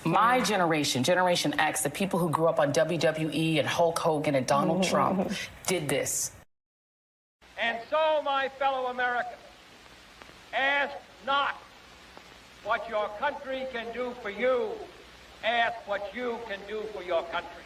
My generation, Generation X, the people who grew up on WWE and Hulk Hogan and Donald Trump, did this. And so, my fellow Americans, ask not what your country can do for you, ask what you can do for your country.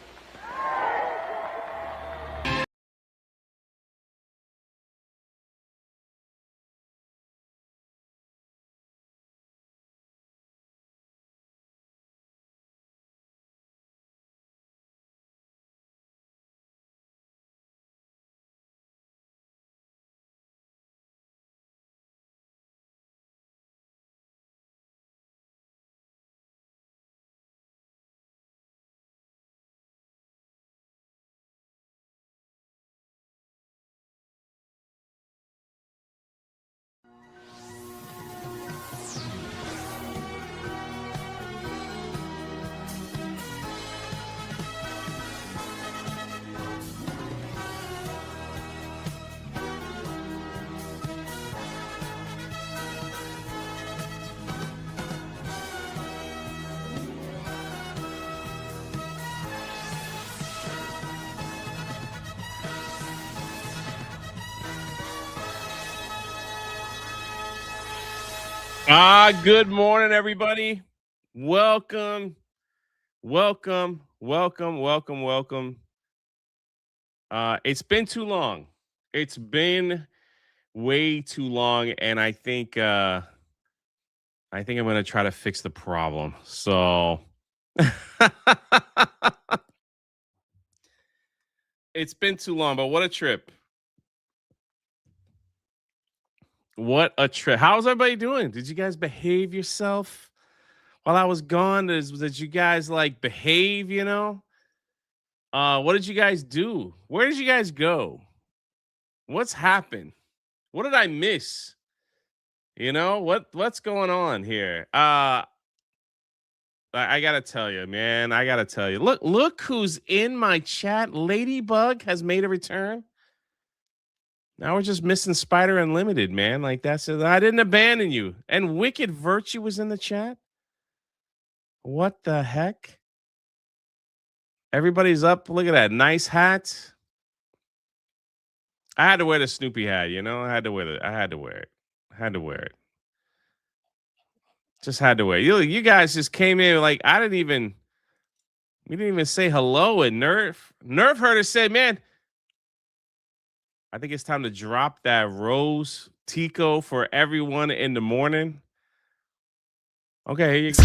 Good morning, everybody. Welcome. It's been too long. It's been way too long, and I think I'm gonna try to fix the problem. So it's been too long, but what a trip. What a trip. How's everybody doing? Did you guys behave yourself while I was gone? Did you guys like behave, you know? What did you guys do? Where did you guys go? What's happened? What did I miss? You know, what's going on here? I gotta tell you, man. I gotta tell you. Look who's in my chat. Ladybug has made a return. Now we're just missing Spider Unlimited, man. Like that's it. I didn't abandon you. And Wicked Virtue was in the chat. What the heck? Everybody's up. Look at that. Nice hat. I had to wear the Snoopy hat, you know? I had to wear it. Had to wear it. Just had to wear it. You guys just came in like we didn't even say hello. And Nerf heard us say, man, I think it's time to drop that Rose Tico for everyone in the morning. Okay, here you go.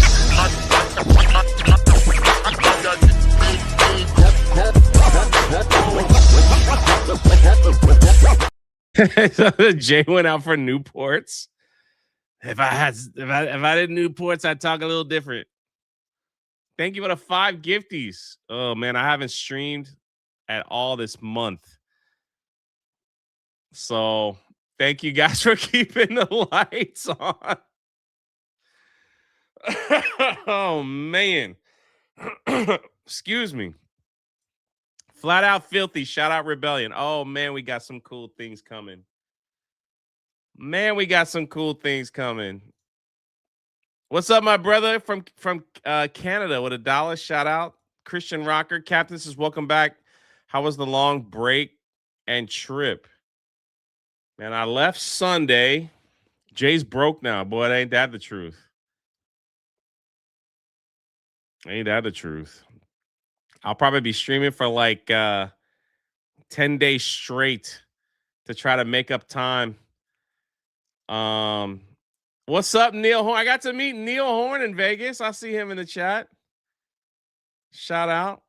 Jay went out for Newports. If I did Newports, I'd talk a little different. Thank you for the 5 gifties. Oh man, I haven't streamed at all this month. So thank you guys for keeping the lights on. Oh man. Excuse me. Flat out filthy. Shout out Rebellion. Oh man, we got some cool things coming. What's up, my brother from Canada with $1? Shout out. Christian Rocker. Captain says, welcome back. How was the long break and trip? Man, I left Sunday. Jay's broke now. Boy, ain't that the truth. I'll probably be streaming for like 10 days straight to try to make up time. What's up, Neil Horn? I got to meet Neil Horn in Vegas. I see him in the chat. Shout out.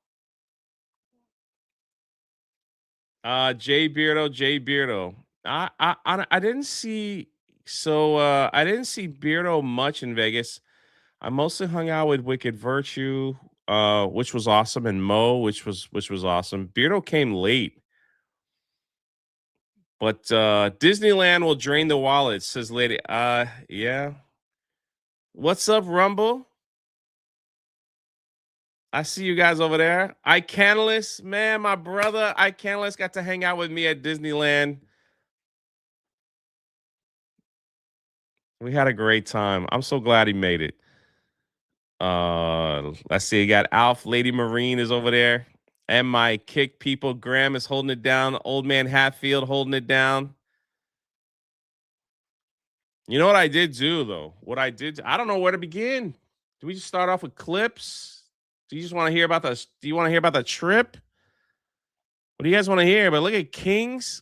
Jay Beardo. I didn't see I didn't see Beardo much in Vegas. I mostly hung out with Wicked Virtue, which was awesome, and Mo, which was awesome. Beardo came late. But Disneyland will drain the wallet, says Lady. Yeah. What's up, Rumble? I see you guys over there. Icanalist, man, my brother Icanalist got to hang out with me at Disneyland. We had a great time. I'm so glad he made it. Let's see. You got Alf, Lady Marine is over there. And my kick people. Graham is holding it down. Old man Hatfield holding it down. You know what I did do though? I don't know where to begin. Do we just start off with clips? Do you just want to hear about the? Do you want to hear about the trip? What do you guys want to hear? But look at King's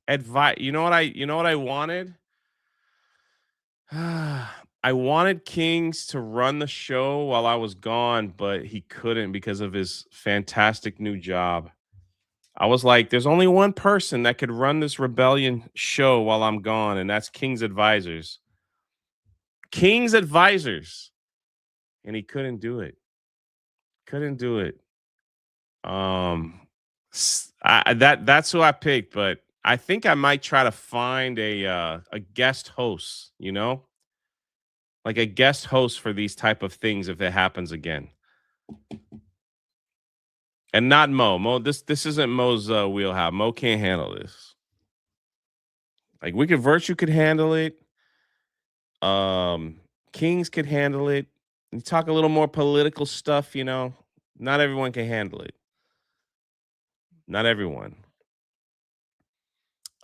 advice. You know what I wanted? I wanted Kings to run the show while I was gone, but he couldn't because of his fantastic new job. I was like, there's only one person that could run this rebellion show while I'm gone, and that's King's Advisors. King's Advisors. And he couldn't do it. Couldn't do it. That's who I picked, but I think I might try to find a guest host, you know? Like a guest host for these type of things if it happens again. And not Mo. This isn't Mo's wheelhouse. Mo can't handle this. Like Wicked Virtue could handle it. Kings could handle it. You talk a little more political stuff, you know. Not everyone can handle it. Not everyone.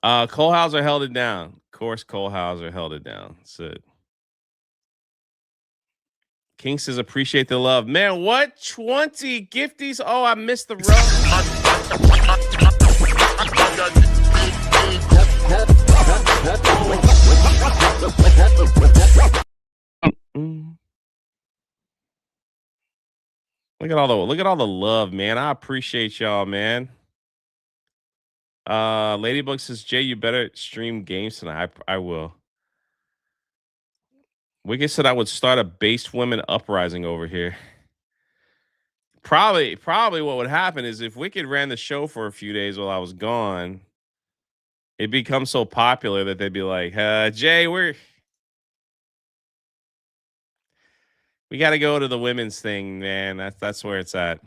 Cole Hauser held it down. Of course, Cole Hauser held it down. That's it. King says, appreciate the love. Man, what? 20 gifties? Oh, I missed the run. Look at all the love, man. I appreciate y'all, man. Ladybug says, Jay, you better stream games tonight. I will. Wicked said I would start a based women uprising over here. Probably what would happen is if Wicked ran the show for a few days while I was gone, it becomes so popular that they'd be like, Jay, we got to go to the women's thing, man. That's where it's at.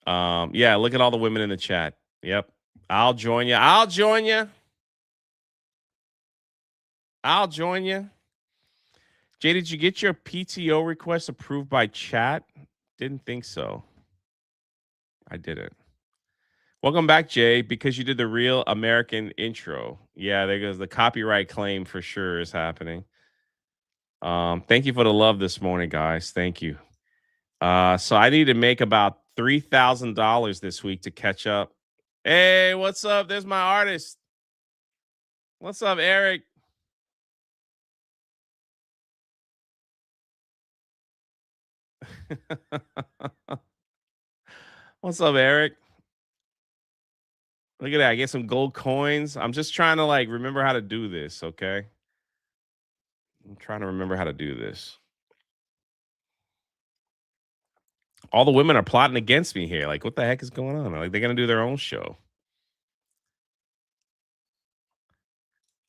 Yeah, look at all the women in the chat. Yep. I'll join you. Jay, did you get your PTO request approved by chat? Didn't think so. I didn't. Welcome back, Jay, because you did the real American intro. Yeah, there goes the copyright claim for sure is happening. Thank you for the love this morning, guys. Thank you. So I need to make about $3,000 this week to catch up. Hey, what's up? There's my artist. What's up, Eric? What's up, Eric? Look at that. I get some gold coins. I'm just trying to like remember how to do this, okay? I'm trying to remember how to do this. All the women are plotting against me here. Like, what the heck is going on? Like, they're gonna do their own show.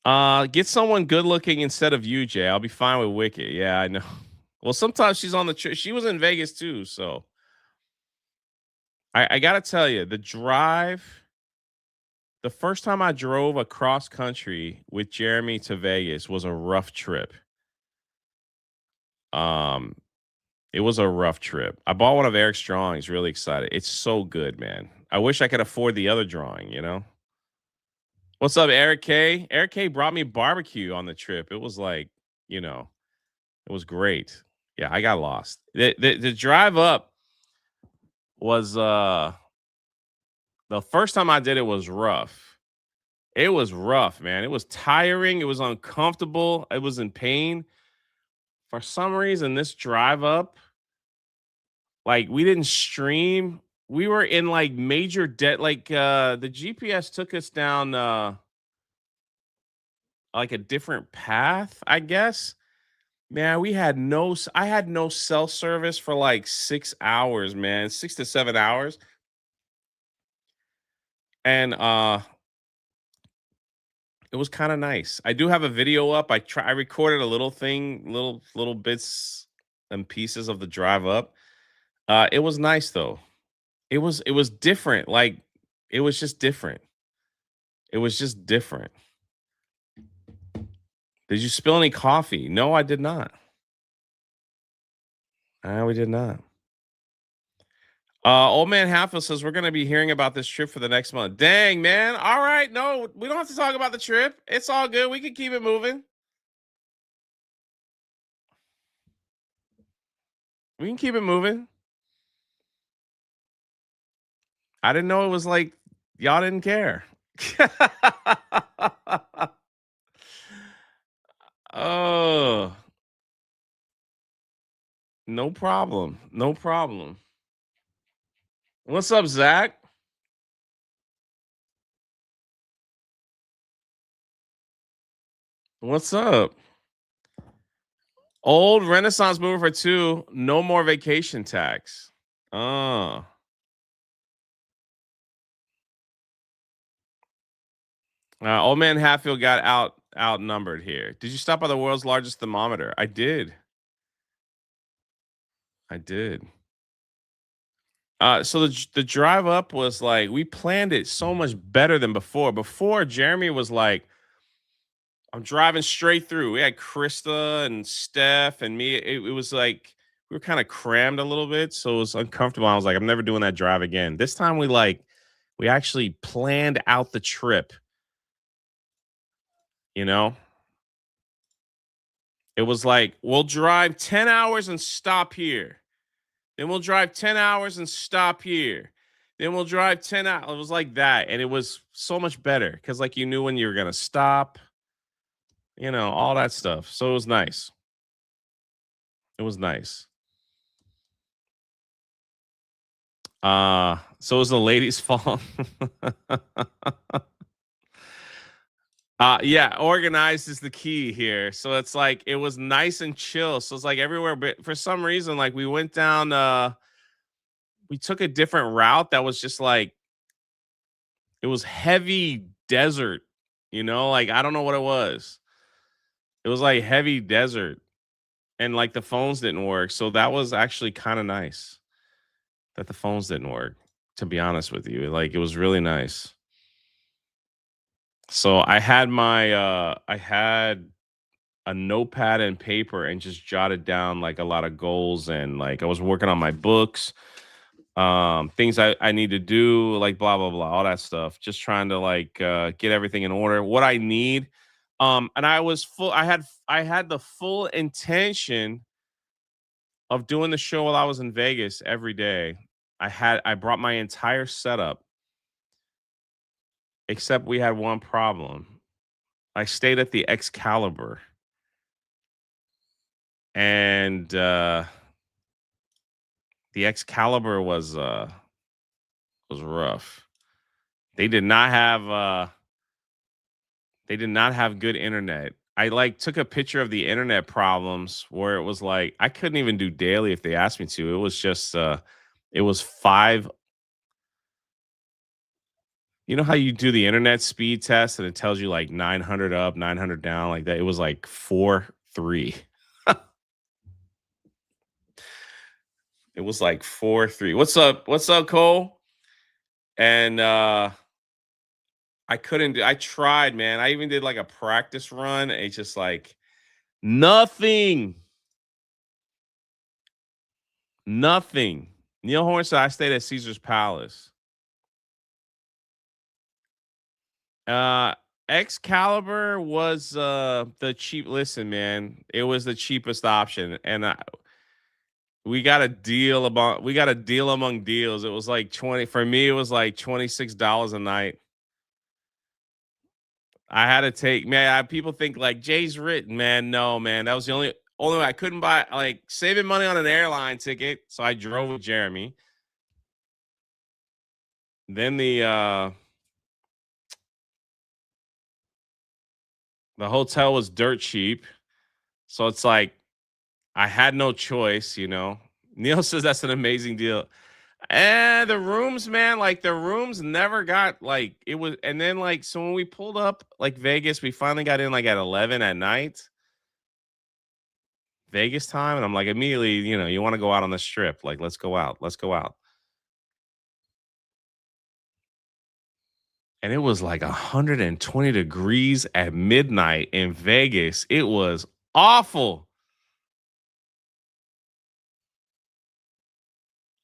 Get someone good looking instead of you, Jay. I'll be fine with Wicked. Yeah, I know. Well, sometimes she's on the trip. She was in Vegas too, so I gotta tell you, the drive. The first time I drove across country with Jeremy to Vegas was a rough trip. It was a rough trip. I bought one of Eric's drawings. Really excited. It's so good, man. I wish I could afford the other drawing, you know? What's up, Eric K? Eric K brought me barbecue on the trip. It was like, you know, it was great. Yeah, I got lost. The drive up was the first time I did it was rough. It was rough, man. It was tiring. It was uncomfortable. I was in pain. For some reason, this drive up, like we didn't stream. We were in like major debt. Like the GPS took us down like a different path, I guess. Man, I had no cell service for like 6 hours, man. 6 to 7 hours. And it was kind of nice. I do have a video up. I recorded a little thing, little bits and pieces of the drive up. It was nice though. It was different. Like it was just different. It was just different. Did you spill any coffee? No, I did not. We did not. Old man Halfhill says we're gonna be hearing about this trip for the next month. Dang, man. All right, no, we don't have to talk about the trip. It's all good. We can keep it moving. We can keep it moving. I didn't know it was like y'all didn't care. Oh, no problem. No problem. What's up, Zach? What's up? Old Renaissance movie for two. No more vacation tax. Oh. Old man Hatfield got outnumbered here. Did you stop by the world's largest thermometer? I did. I did. So the drive up was like we planned it so much better than before. Before Jeremy was like, I'm driving straight through. We had Krista and Steph and me. It was like we were kind of crammed a little bit, so it was uncomfortable. I was like, I'm never doing that drive again. This time we actually planned out the trip. You know, it was like we'll drive 10 hours and stop here. Then we'll drive 10 hours and stop here. Then we'll drive 10 hours. It was like that. And it was so much better because like you knew when you were gonna stop, all that stuff. So it was nice. It was nice. So it was the ladies' fault. Yeah, organized is the key here. So it's like it was nice and chill. So it's like everywhere, but for some reason, like we went down we took a different route that was just like it was heavy desert, like I don't know what it was. It was like heavy desert and like the phones didn't work. So that was actually kind of nice that the phones didn't work, to be honest with you. Like it was really nice. So I had a notepad and paper and just jotted down like a lot of goals and like I was working on my books, things I need to do, like blah blah blah, all that stuff. Just trying to like get everything in order. What I need. And I had the full intention of doing the show while I was in Vegas every day. I brought my entire setup, except we had one problem. I stayed at the Excalibur. And the Excalibur was rough. They did not have good internet. I like took a picture of the internet problems where it was like I couldn't even do daily if they asked me to. It was just it was 5. You know how you do the internet speed test and it tells you like 900 up, 900 down like that. It was like 4.3. It was like 4.3. What's up? What's up, Cole? And I tried, man. I even did like a practice run. It's just like nothing. Nothing. Neil Horn said I stayed at Caesar's Palace. Excalibur was the cheap. Listen, man, it was the cheapest option, and we got a deal among deals. It was like 20 for me. It was like $26 a night. I had to take, man. People think like Jay's written, man. No, man, that was the only way I couldn't buy, like saving money on an airline ticket. So I drove with Jeremy. Then the hotel was dirt cheap, so it's like I had no choice. Neil says that's an amazing deal. And the rooms, man, like the rooms never got like it was. And then like so when we pulled up like Vegas, we finally got in like at 11 at night, Vegas time, and I'm like immediately, you want to go out on the strip, like let's go out, let's go out. and it was like 120 degrees at midnight in Vegas. It was awful.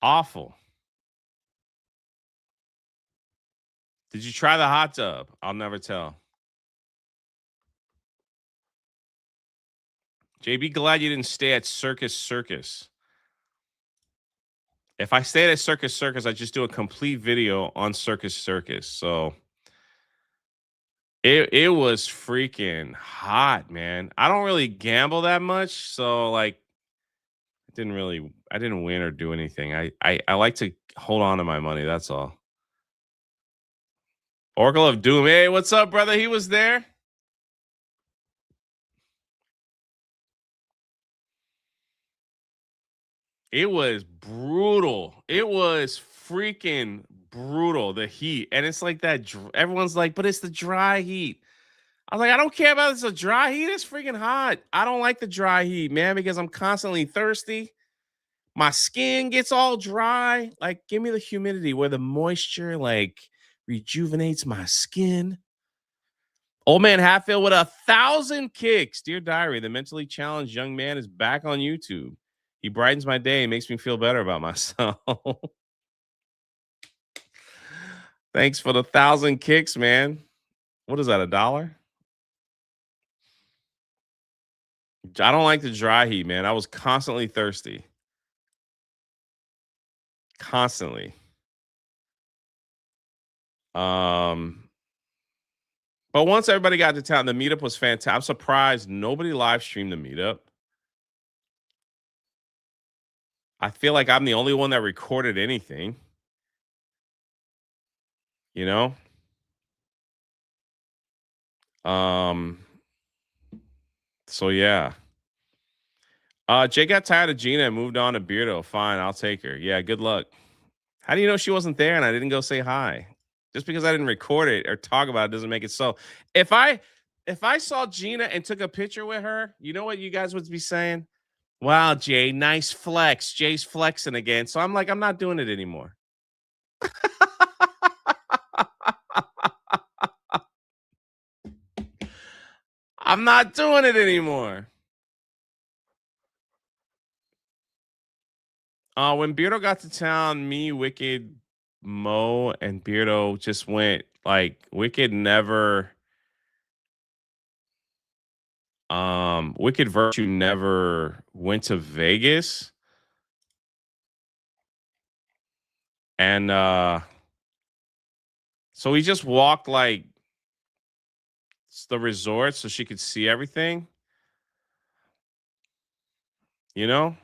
Awful. Did you try the hot tub? I'll never tell. JB, glad you didn't stay at Circus Circus. If I stayed at Circus Circus, I'd just do a complete video on Circus Circus. So it was freaking hot, man. I don't really gamble that much, so like I didn't win or do anything. I like to hold on to my money, that's all. Oracle of Doom. Hey, what's up, brother? He was there. It was brutal. It was freaking brutal, the heat. And it's like that. Everyone's like, but it's the dry heat. I was like, I don't care about it's a dry heat. It's freaking hot. I don't like the dry heat, man, because I'm constantly thirsty. My skin gets all dry. Like, give me the humidity where the moisture like rejuvenates my skin. Old man Hatfield with 1,000 kicks. Dear Diary, the mentally challenged young man is back on YouTube. He brightens my day and makes me feel better about myself. Thanks for the 1,000 kicks, man. What is that, $1? I don't like the dry heat, man. I was constantly thirsty. Constantly. But once everybody got to town, the meetup was fantastic. I'm surprised nobody live streamed the meetup. I feel like I'm the only one that recorded anything. You know? So yeah. Jay got tired of Gina and moved on to Beardo. Fine, I'll take her. Yeah, good luck. How do you know she wasn't there and I didn't go say hi? Just because I didn't record it or talk about it doesn't make it so. If I saw Gina and took a picture with her, you know what you guys would be saying? Wow, Jay, nice flex. Jay's flexing again. So I'm like, I'm not doing it anymore. I'm not doing it anymore. When Beardo got to town, me, Wicked, Mo, and Beardo just went like Wicked Wicked Virtue never went to Vegas. And so we just walked like the resort so she could see everything. You know?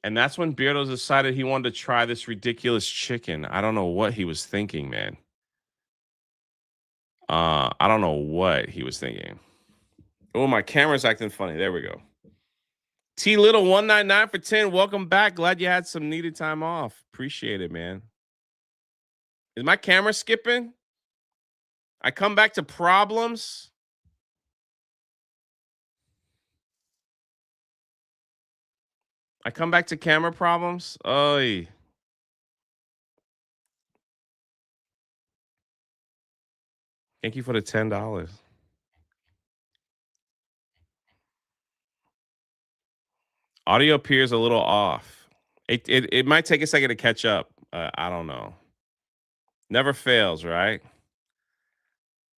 And that's when Beardo decided he wanted to try this ridiculous chicken. I don't know what he was thinking, man. I don't know what he was thinking. Oh, my camera's acting funny. There we go. T Little 199 for 10. Welcome back. Glad you had some needed time off. Appreciate it, man. Is my camera skipping? I come back to problems. I come back to camera problems. Oy. Thank you for the $10. Audio appears a little off. It might take a second to catch up. I don't know. Never fails, right?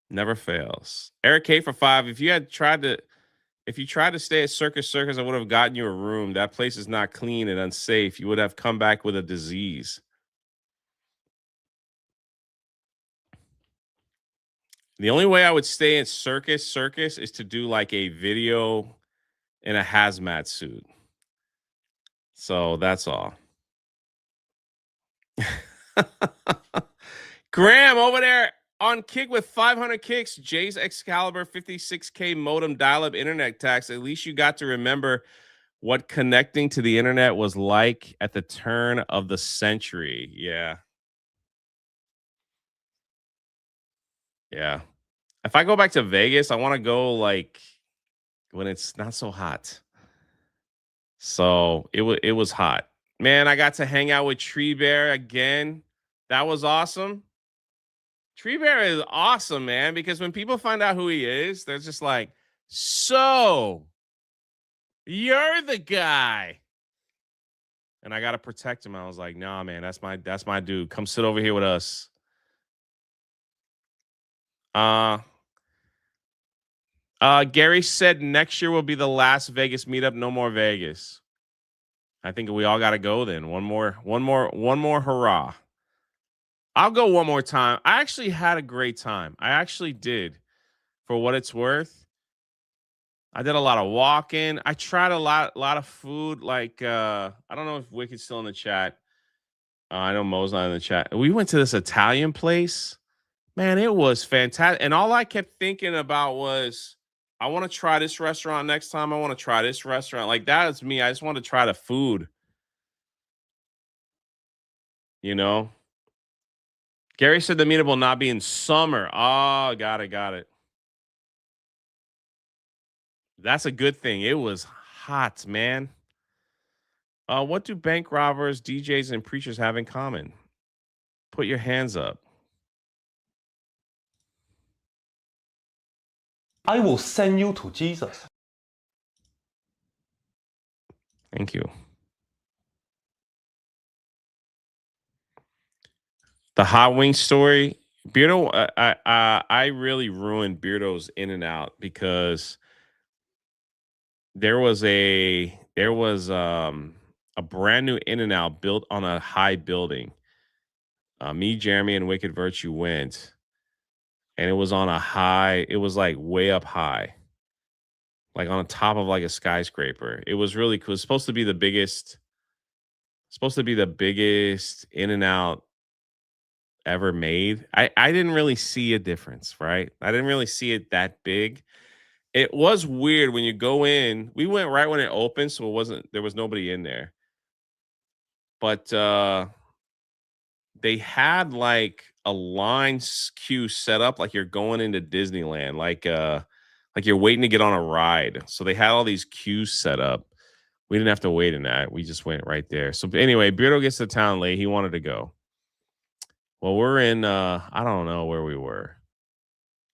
Never fails. Eric K for 5. If you tried to stay at Circus Circus, I would have gotten you a room. That place is not clean and unsafe. You would have come back with a disease. The only way I would stay in Circus Circus is to do like a video in a hazmat suit. So that's all. Graham over there on Kick with 500 kicks. Jay's Excalibur 56K modem dial-up internet tax. At least you got to remember what connecting to the internet was like at the turn of the century. Yeah. Yeah. If I go back to Vegas, I want to go like when it's not so hot. So it was hot. Man, I got to hang out with Tree Bear again. That was awesome. Tree Bear is awesome, man, because when people find out who he is, they're just like, so you're the guy. And I gotta protect him. I was like, nah, man, that's my dude. Come sit over here with us. Gary said next year will be the last Vegas meetup. No more Vegas. I think we all gotta go then. One more hurrah. I'll go one more time. I actually had a great time. I actually did, for what it's worth. I did a lot of walking. I tried a lot of food. Like I don't know if Wicked's still in the chat. I know Mo's not in the chat. We went to this Italian place. Man, it was fantastic. And all I kept thinking about was, I want to try this restaurant next time. I want to try this restaurant. Like, that is me. I just want to try the food. You know? Gary said the meetup will not be in summer. Oh, got it. That's a good thing. It was hot, man. What do bank robbers, DJs, and preachers have in common? Put your hands up. I will send you to Jesus. Thank you. The hot wing story, Beardo. I really ruined Beardo's In-N-Out because there was a brand new In-N-Out built on a high building. Me, Jeremy, and Wicked Virtue went, and it was on a high. It was like way up high, like on top of like a skyscraper. It was really cool. It was supposed to be the biggest In-N-Out ever made. I didn't really see a difference, right? I didn't really see it that big. It was weird when you go in. We went right when it opened, so there was nobody in there. But they had like a line queue set up like you're going into Disneyland, like you're waiting to get on a ride. So they had all these queues set up. We didn't have to wait in that. We just went right there. So anyway, Beardo gets to town late. He wanted to go. Well, we're in I don't know where we were.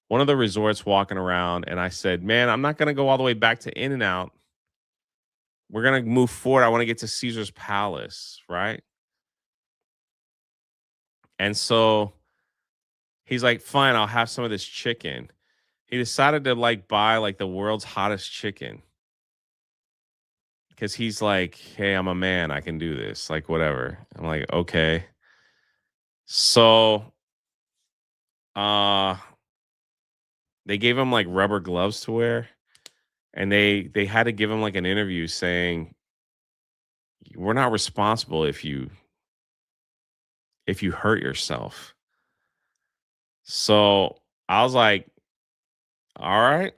One of the resorts, walking around, and I said, man, I'm not going to go all the way back to In-N-Out. We're going to move forward. I want to get to Caesar's Palace, right? And so he's like, fine, I'll have some of this chicken. He decided to like buy like the world's hottest chicken. Because he's like, hey, I'm a man. I can do this. Like, whatever. I'm like, okay. So they gave him like rubber gloves to wear, and they had to give him like an interview saying, we're not responsible if you hurt yourself. So I was like, all right.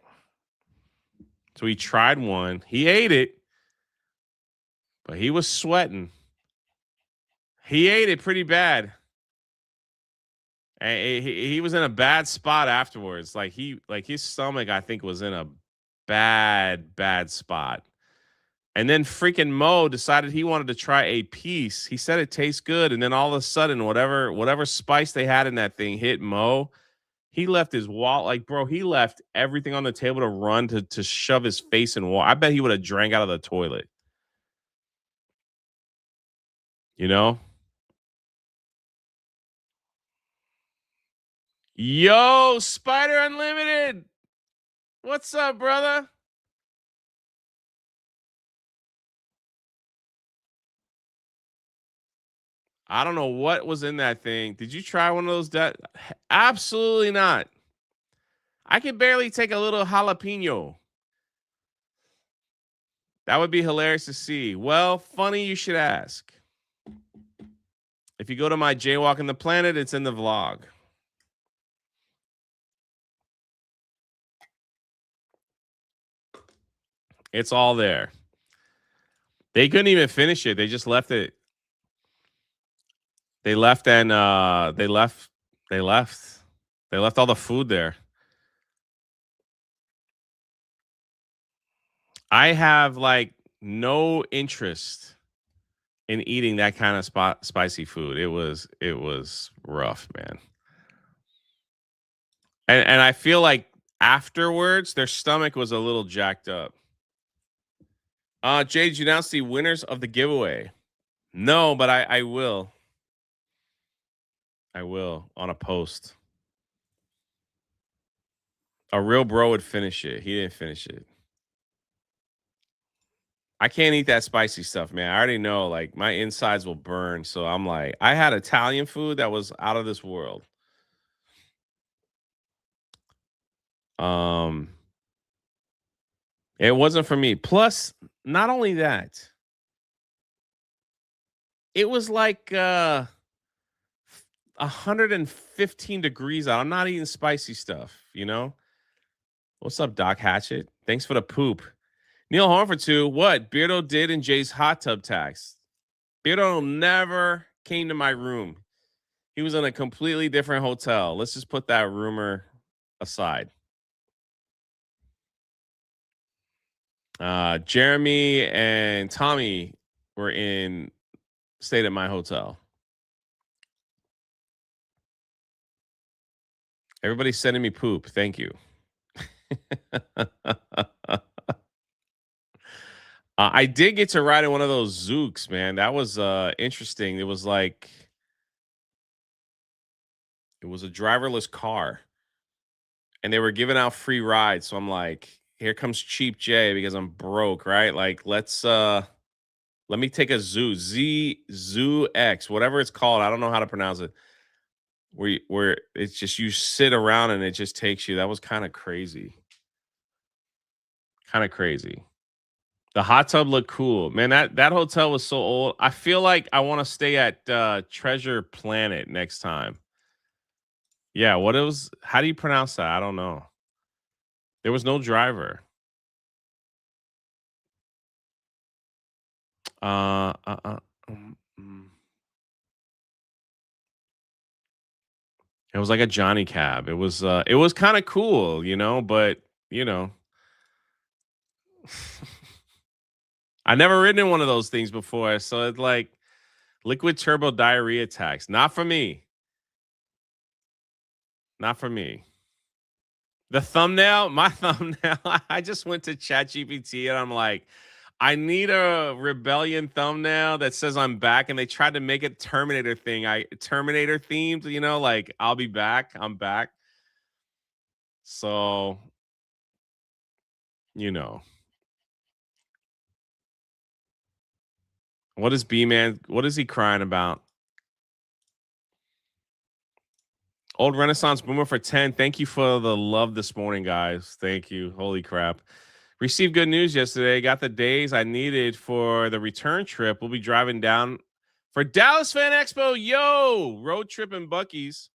So he tried one. He ate it, but he was sweating. He ate it pretty bad. And he was in a bad spot afterwards. Like his stomach, I think, was in a bad spot. And then freaking Mo decided he wanted to try a piece. He said it tastes good, and then all of a sudden, whatever spice they had in that thing hit Mo. He left his wallet, like, bro. He left everything on the table to run to shove his face in water. I bet he would have drank out of the toilet. You know. Yo, Spider Unlimited. What's up, brother? I don't know what was in that thing. Did you try one of those? Absolutely not. I can barely take a little jalapeno. That would be hilarious to see. Well, funny you should ask. If you go to my Jaywalking the Planet, it's in the vlog. It's all there. They couldn't even finish it. They just left it. They left and they left all the food there. I have like no interest in eating that kind of spicy food. It was rough, man. And I feel like afterwards their stomach was a little jacked up. Jay, did you announce the winners of the giveaway? No, but I will. I will on a post. A real bro would finish it. He didn't finish it. I can't eat that spicy stuff, man. I already know, like, my insides will burn. So I'm like, I had Italian food that was out of this world. It wasn't for me. Plus, not only that, it was like 115 degrees out. I'm not eating spicy stuff, you know? What's up, Doc Hatchet? Thanks for the poop. Neil Horn for 2. What Beardo did in Jay's hot tub tax? Beardo never came to my room. He was in a completely different hotel. Let's just put that rumor aside. Jeremy and Tommy stayed at my hotel. Everybody's sending me poop. Thank you. I did get to ride in one of those Zooks, man. That was interesting. It was a driverless car, and they were giving out free rides. So I'm like, here comes Cheap J because I'm broke, right? Like, let me take a Zoo X, whatever it's called. I don't know how to pronounce it. Where it's just you sit around and it just takes you. That was kind of crazy. Kind of crazy. The hot tub looked cool. Man, that hotel was so old. I feel like I want to stay at Treasure Planet next time. Yeah, how do you pronounce that? I don't know. There was no driver. It was like a Johnny Cab. It was kind of cool, you know, but you know. I never ridden in one of those things before, so it's like liquid turbo diarrhea tax. Not for me. Not for me. The thumbnail, my thumbnail, I just went to ChatGPT and I'm like, I need a rebellion thumbnail that says I'm back, and they tried to make it Terminator themed, you know, like I'll be back, I'm back. So, you know. What is B-Man? What is he crying about? Old Renaissance Boomer for 10. Thank you for the love this morning, guys. Thank you. Holy crap. Received good news yesterday. Got the days I needed for the return trip. We'll be driving down for Dallas Fan Expo. Yo, road trip in Buc-ee's.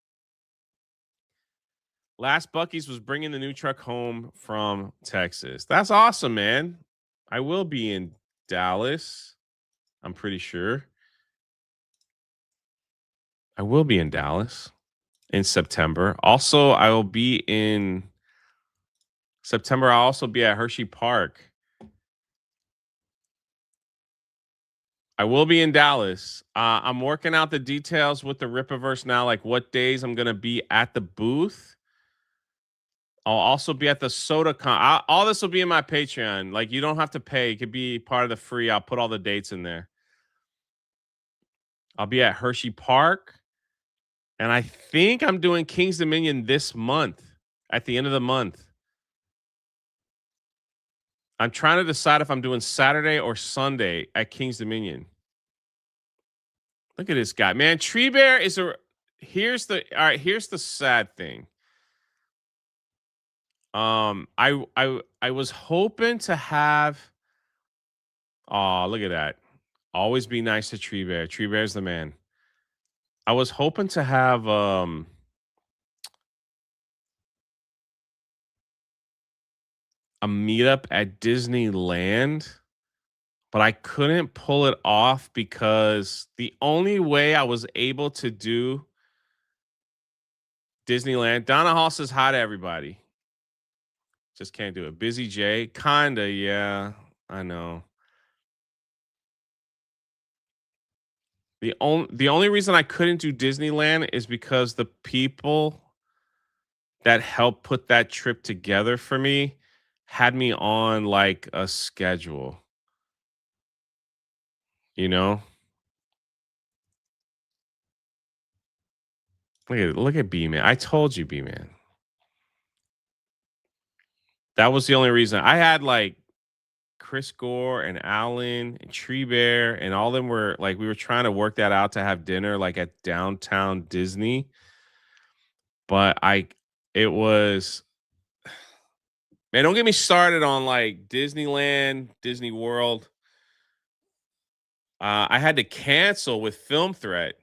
Last Buc-ee's was bringing the new truck home from Texas. That's awesome, man. I will be in Dallas. I'm pretty sure. I will be in Dallas in September. Also, I will be in September. I'll also be at Hershey Park. I will be in Dallas. I'm working out the details with the Rippaverse now, like what days I'm going to be at the booth. I'll also be at the SodaCon. All this will be in my Patreon. Like, you don't have to pay. It could be part of the free. I'll put all the dates in there. I'll be at Hershey Park. And I think I'm doing King's Dominion this month, at the end of the month. I'm trying to decide if I'm doing Saturday or Sunday at King's Dominion. Look at this guy, man. Tree Bear is here's the sad thing. I was hoping to have. Oh, look at that. Always be nice to Tree Bear. Tree Bear's the man. I was hoping to have a meetup at Disneyland, but I couldn't pull it off because the only way I was able to do Disneyland. Donna Hall says hi to everybody. Just can't do it. Busy Jay, kinda, yeah. I know. The only reason I couldn't do Disneyland is because the people that helped put that trip together for me had me on like a schedule, you know? Look at B Man. I told you, B Man. That was the only reason. I had like Chris Gore and Alan and Tree Bear and all of them were like we were trying to work that out to have dinner like at downtown Disney. But it was man, don't get me started on like Disneyland, Disney World. I had to cancel with Film Threat.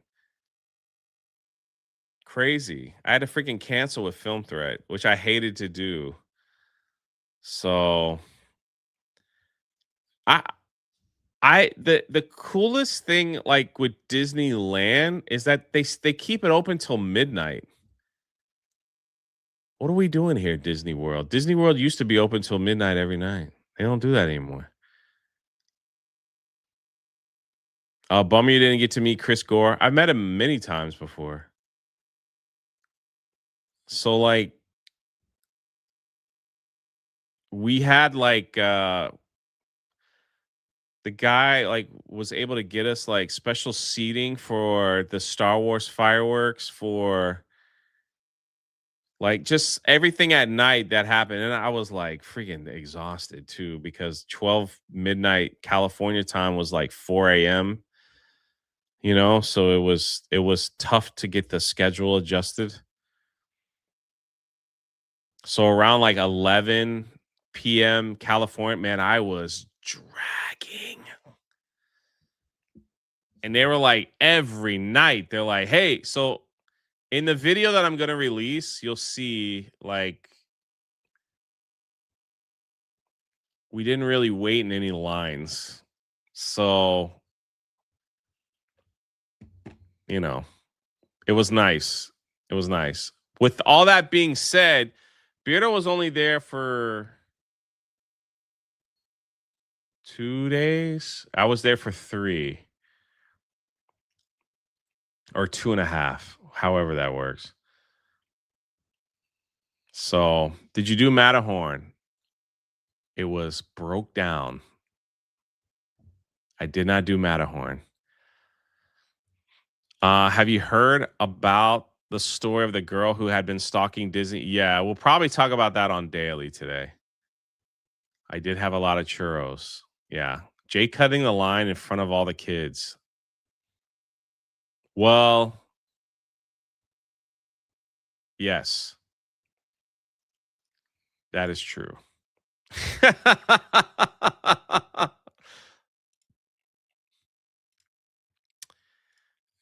Crazy. I had to freaking cancel with Film Threat, which I hated to do. So I the coolest thing like with Disneyland is that they keep it open till midnight. What are we doing here, Disney World? Disney World used to be open till midnight every night. They don't do that anymore. Bummer you didn't get to meet Chris Gore. I've met him many times before. So like we had like the guy like was able to get us like special seating for the Star Wars fireworks for like just everything at night that happened. And I was like freaking exhausted too because 12 midnight California time was like 4 a.m. You know, so it was tough to get the schedule adjusted. So around like 11 p.m. California, man, I was dragging. And they were like every night, they're like, hey, so in the video that I'm gonna release, you'll see like we didn't really wait in any lines. So, you know, it was nice. It was nice. With all that being said, Beardo was only there for 2 days. I was there for 3 or 2.5, however that works. So, did you do Matterhorn? It was broke down. I did not do Matterhorn. Have you heard about the story of the girl who had been stalking Disney? Yeah, we'll probably talk about that on Daily today. I did have a lot of churros. Yeah. Jay cutting the line in front of all the kids. Well, yes, that is true.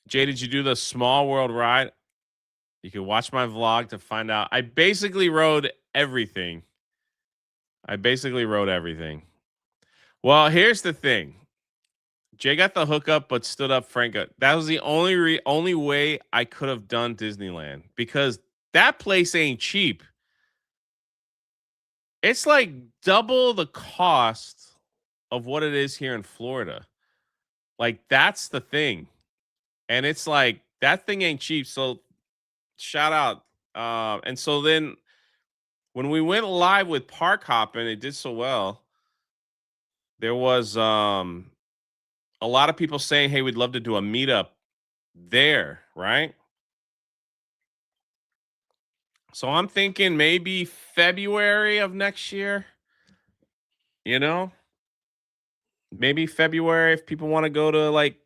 Jay, did you do the Small World ride? You can watch my vlog to find out. I basically rode everything. Well, here's the thing. Jay got the hookup, but stood up Frank. That was the only way I could have done Disneyland because that place ain't cheap. It's like double the cost of what it is here in Florida. Like that's the thing. And it's like that thing ain't cheap. So shout out. And so then when we went live with Park Hopping, it did so well. There was a lot of people saying, hey, we'd love to do a meetup there, right? So I'm thinking maybe February of next year, you know? Maybe February if people want to go to like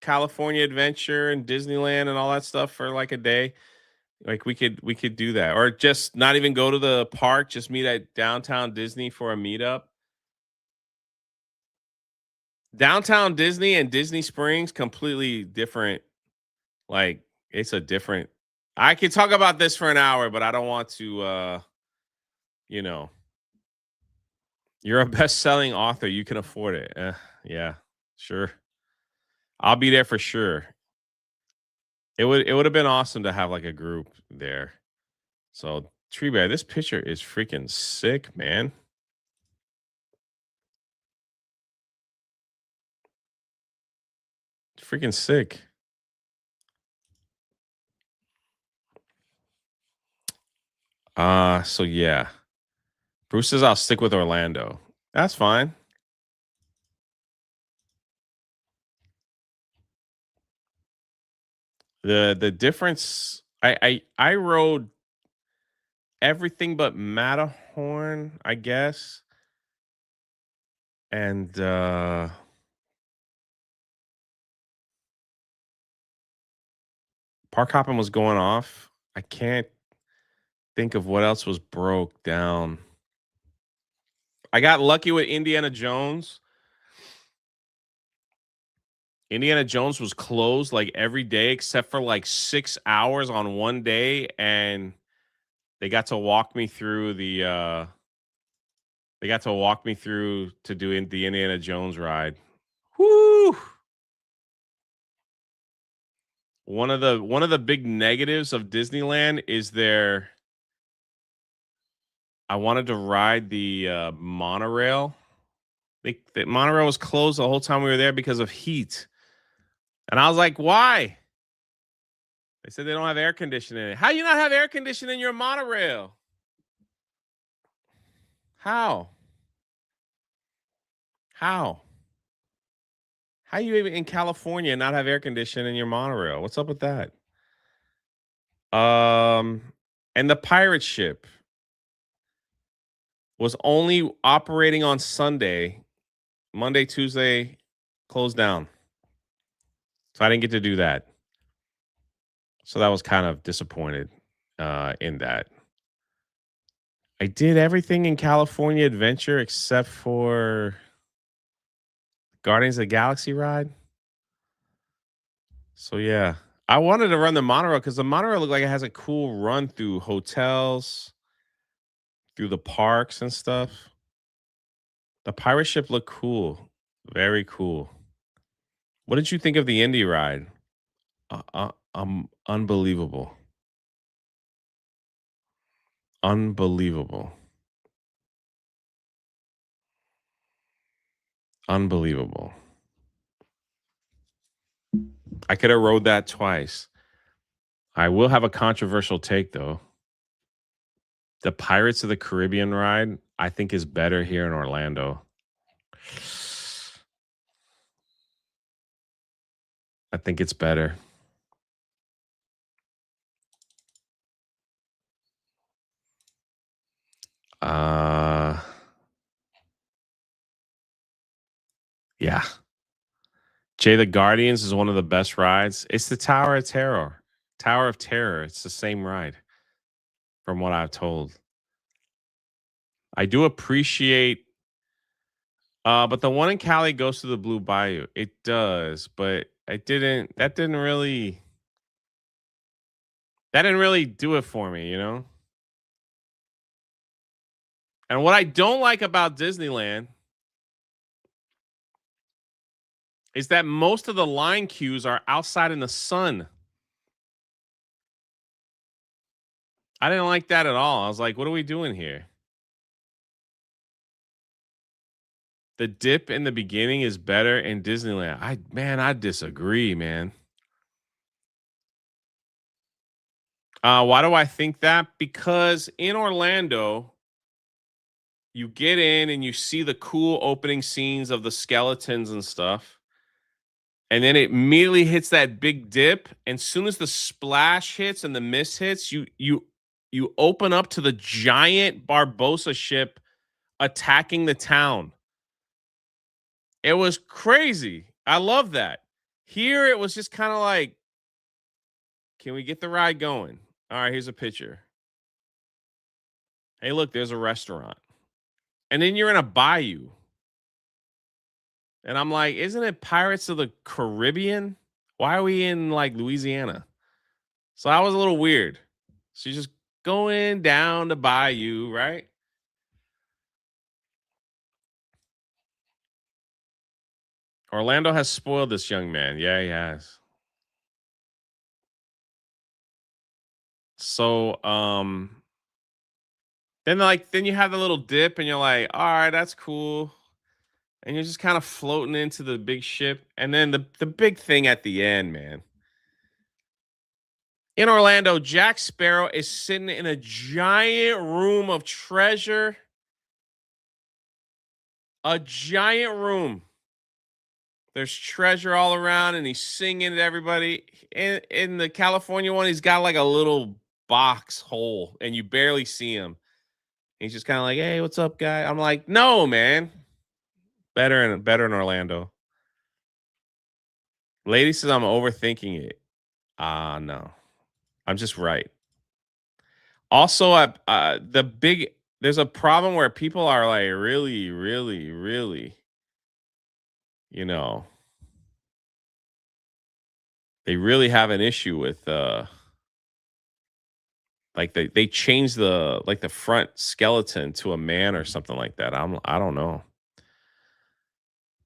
California Adventure and Disneyland and all that stuff for like a day. Like we could do that. Or just not even go to the park, just meet at downtown Disney for a meetup. Downtown Disney and Disney Springs completely different. Like it's a different. I could talk about this for an hour, but I don't want to you know. You're a best-selling author, you can afford it. Yeah, sure. I'll be there for sure. It would have been awesome to have like a group there. So, Tree Bear, this picture is freaking sick, man. Freaking sick. So yeah. Bruce says I'll stick with Orlando. That's fine. The difference, I rode everything but Matterhorn, I guess. And park hopping was going off. I can't think of what else was broke down. I got lucky with Indiana Jones. Indiana Jones was closed like every day except for like 6 hours on one day, and they got to walk me through the they got to walk me through to do the Indiana Jones ride. Whoo! One of the big negatives of Disneyland is I wanted to ride the monorail. The monorail was closed the whole time we were there because of heat. And I was like, why? They said they don't have air conditioning. How you not have air conditioning in your monorail? How? How? How you even in California not have air conditioning in your monorail? What's up with that? And the pirate ship was only operating on Sunday. Monday, Tuesday closed down. So I didn't get to do that. So that was kind of disappointed in that. I did everything in California Adventure except for Guardians of the Galaxy ride. So yeah, I wanted to run the monorail because the monorail looked like it has a cool run through hotels, through the parks and stuff. The pirate ship looked cool, very cool. What did you think of the Indy ride? Unbelievable, unbelievable, unbelievable. I could have rode that twice. I will have a controversial take though. The Pirates of the Caribbean ride, I think, is better here in Orlando. I think it's better. Yeah. Jay the Guardians is one of the best rides. It's the Tower of Terror. Tower of Terror. It's the same ride from what I've told. I do appreciate but the one in Cali goes to the Blue Bayou. It does, but that didn't really do it for me, you know? And what I don't like about Disneyland is that most of the line queues are outside in the sun. I didn't like that at all. I was like, what are we doing here? The dip in the beginning is better in Disneyland. I disagree, man. Why do I think that? Because in Orlando, you get in and you see the cool opening scenes of the skeletons and stuff. And then it immediately hits that big dip. And soon as the splash hits and the mist hits, you open up to the giant Barbossa ship attacking the town. It was crazy. I love that. Here it was just kind of like, can we get the ride going? All right, here's a picture. Hey, look, there's a restaurant. And then you're in a bayou. And I'm like, isn't it Pirates of the Caribbean? Why are we in like Louisiana? So that was a little weird. So you're just going down the bayou, right? Orlando has spoiled this young man. Yeah, he has. So then you have the little dip and you're like, all right, that's cool. and you're just kind of floating into the big ship. And then the big thing at the end, man. In Orlando, Jack Sparrow is sitting in a giant room of treasure. A giant room. There's treasure all around, and he's singing to everybody. In the California one, he's got like a little box hole, and you barely see him. He's just kind of like, "Hey, what's up, guy?" I'm like, "No, man. Better in Orlando." Lady says I'm overthinking it. No. I'm just right. Also, there's a problem where people are like really, really, really, you know, they really have an issue with like they changed the front skeleton to a man or something like that. I don't know.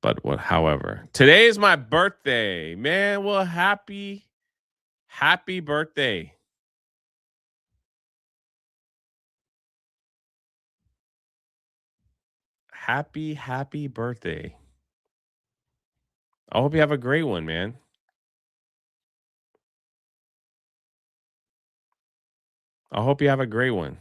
But however, today is my birthday. Man, well, happy birthday. Happy birthday. I hope you have a great one, man. I hope you have a great one.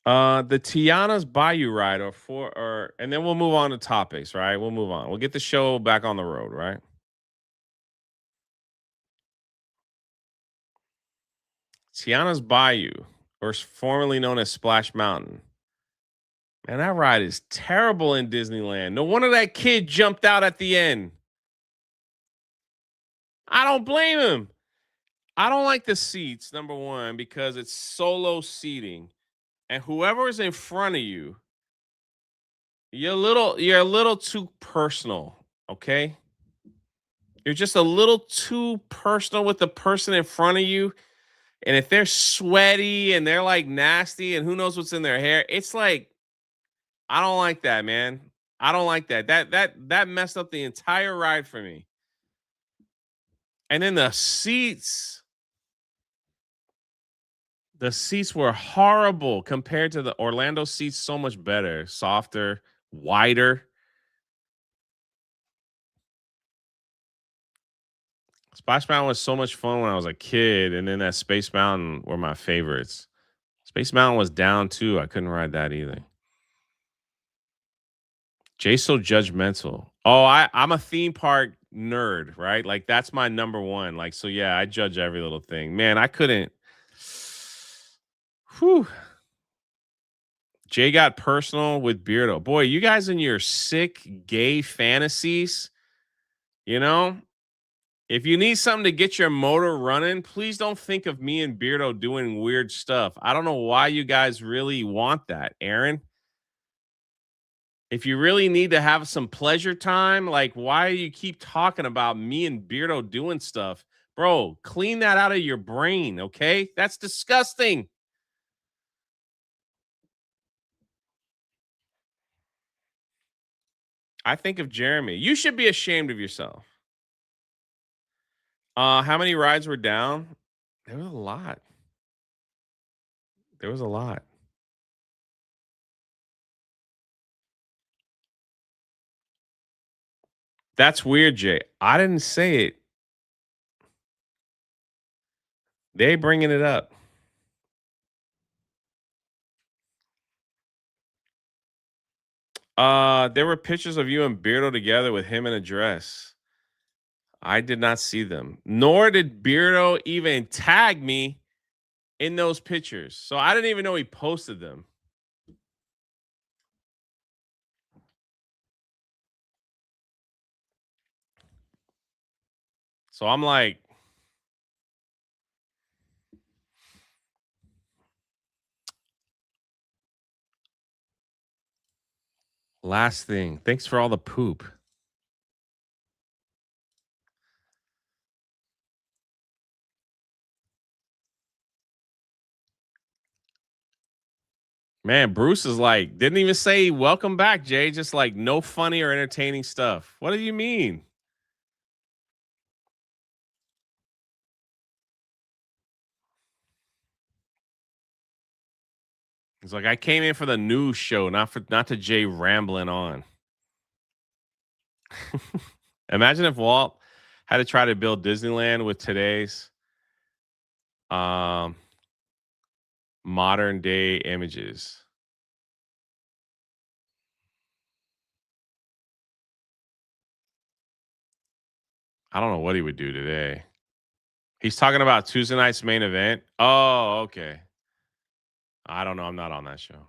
The Tiana's Bayou ride and then we'll move on to topics, right? We'll move on. We'll get the show back on the road, right? Tiana's Bayou, or formerly known as Splash Mountain. Man, that ride is terrible in Disneyland. No wonder that kid jumped out at the end. I don't blame him. I don't like the seats, number one, because it's solo seating. And whoever is in front of you, you're a little too personal, okay? You're just a little too personal with the person in front of you. And if they're sweaty and they're like nasty and who knows what's in their hair, it's like, I don't like that, man. I don't like that. That messed up the entire ride for me. And then the seats were horrible compared to the Orlando seats. So much better, softer, wider. Splash Mountain was so much fun when I was a kid, and then that Space Mountain were my favorites. Space Mountain was down too. I couldn't ride that either. Jay's so judgmental. Oh, I'm a theme park nerd, right? Like that's my number one. Like, so yeah, I judge every little thing. Man, I couldn't. Whew. Jay got personal with Beardo. Boy, you guys in your sick gay fantasies, you know, if you need something to get your motor running, please don't think of me and Beardo doing weird stuff. I don't know why you guys really want that, Aaron. If you really need to have some pleasure time, like why do you keep talking about me and Beardo doing stuff? Bro, clean that out of your brain, okay? That's disgusting. I think of Jeremy. You should be ashamed of yourself. How many rides were down? There was a lot. There was a lot. That's weird, Jay. I didn't say it. They bringing it up. There were pictures of you and Beardo together with him in a dress. I did not see them. Nor did Beardo even tag me in those pictures. So I didn't even know he posted them. So I'm like, last thing. Thanks for all the poop. Man, Bruce is like, didn't even say welcome back, Jay. Just like no funny or entertaining stuff. What do you mean? It's like I came in for the news show, not to Jay rambling on. Imagine if Walt had to try to build Disneyland with today's um modern day images. I don't know what he would do today. He's talking about Tuesday night's main event. Oh, okay. I don't know. I'm not on that show.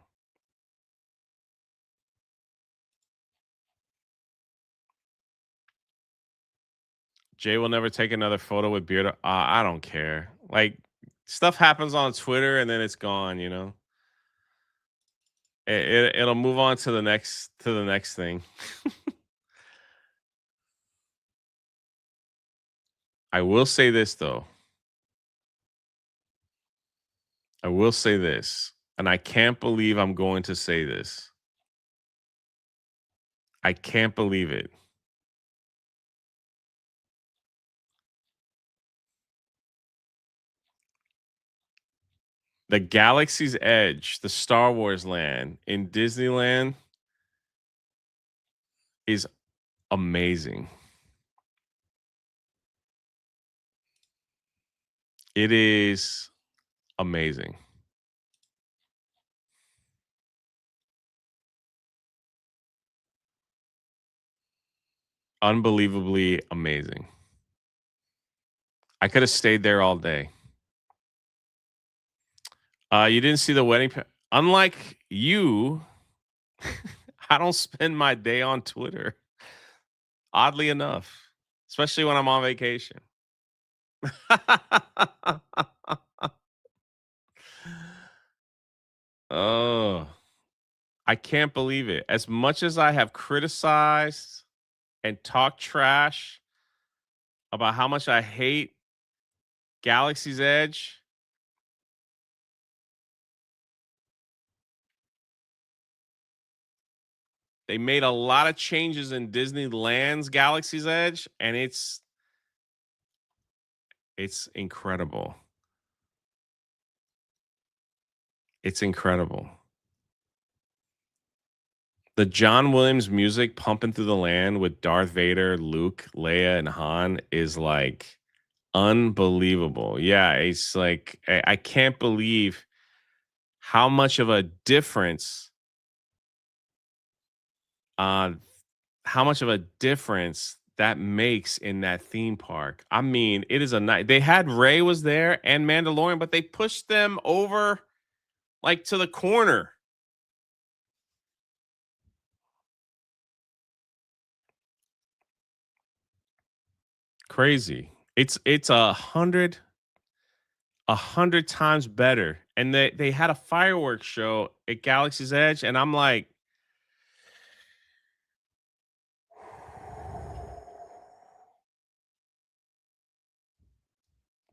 Jay will never take another photo with Beard. I don't care. Like, stuff happens on Twitter and then it's gone. You know, it'll move on to the next thing. I will say this though. I will say this, and I can't believe I'm going to say this. I can't believe it. The Galaxy's Edge, the Star Wars land in Disneyland is amazing. It is amazing. Unbelievably amazing. I could have stayed there all day. You didn't see the wedding. Unlike you, I don't spend my day on Twitter. Oddly enough, especially when I'm on vacation. Oh, I can't believe it. As much as I have criticized and talked trash about how much I hate Galaxy's Edge, they made a lot of changes in Disneyland's Galaxy's Edge, and it's incredible. It's incredible. The John Williams music pumping through the land with Darth Vader, Luke, Leia, and Han is like unbelievable. Yeah, it's like I can't believe how much of a difference that makes in that theme park. I mean, it is a night. They had Ray was there and Mandalorian, but they pushed them over like to the corner. Crazy. It's 100 times better. And they had a fireworks show at Galaxy's Edge, and I'm like,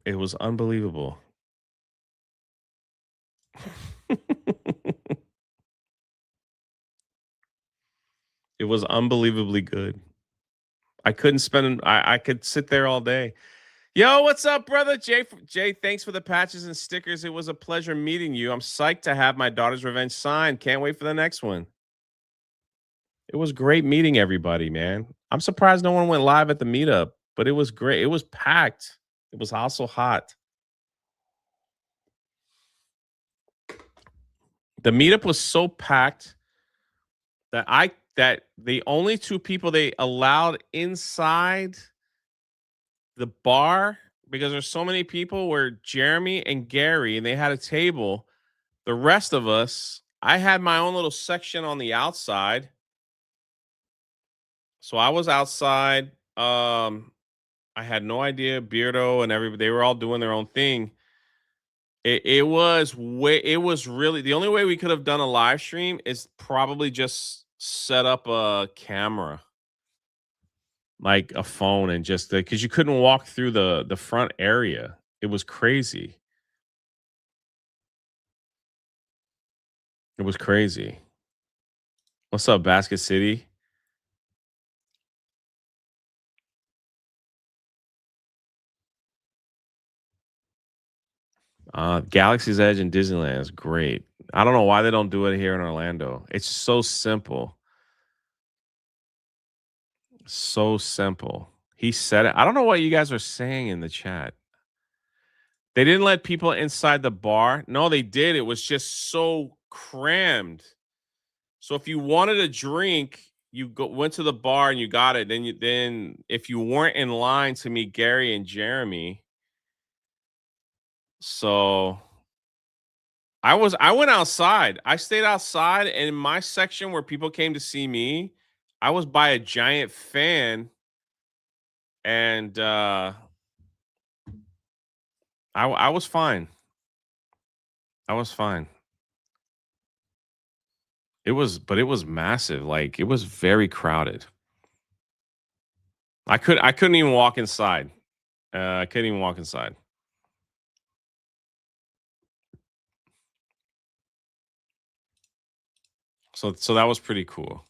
it was unbelievable. It was unbelievably good. I couldn't spend. I could sit there all day. Yo, what's up, brother? Jay, thanks for the patches and stickers. It was a pleasure meeting you. I'm psyched to have my Daughter's Revenge signed. Can't wait for the next one. It was great meeting everybody, man. I'm surprised no one went live at the meetup, but it was great. It was packed. It was also hot. The meetup was so packed that the only two people they allowed inside the bar, because there's so many people, were Jeremy and Gary, and they had a table. The rest of us, I had my own little section on the outside. So I was outside. I had no idea. Beardo and everybody, they were all doing their own thing. It was really the only way we could have done a live stream is probably just set up a camera, like a phone, and just because you couldn't walk through the front area. It was crazy. It was crazy. What's up, Basket City? Galaxy's Edge and Disneyland is great. I don't know why they don't do it here in Orlando. It's so simple. So simple. He said it. I don't know what you guys are saying in the chat. They didn't let people inside the bar. No, they did. It was just so crammed. So if you wanted a drink, you went to the bar and you got it. Then if you weren't in line to meet Gary and Jeremy, so I went outside. I stayed outside, and in my section where people came to see me, I was by a giant fan, and I was fine. I was fine. But it was massive. Like, it was very crowded. I couldn't even walk inside. I couldn't even walk inside. So that was pretty cool.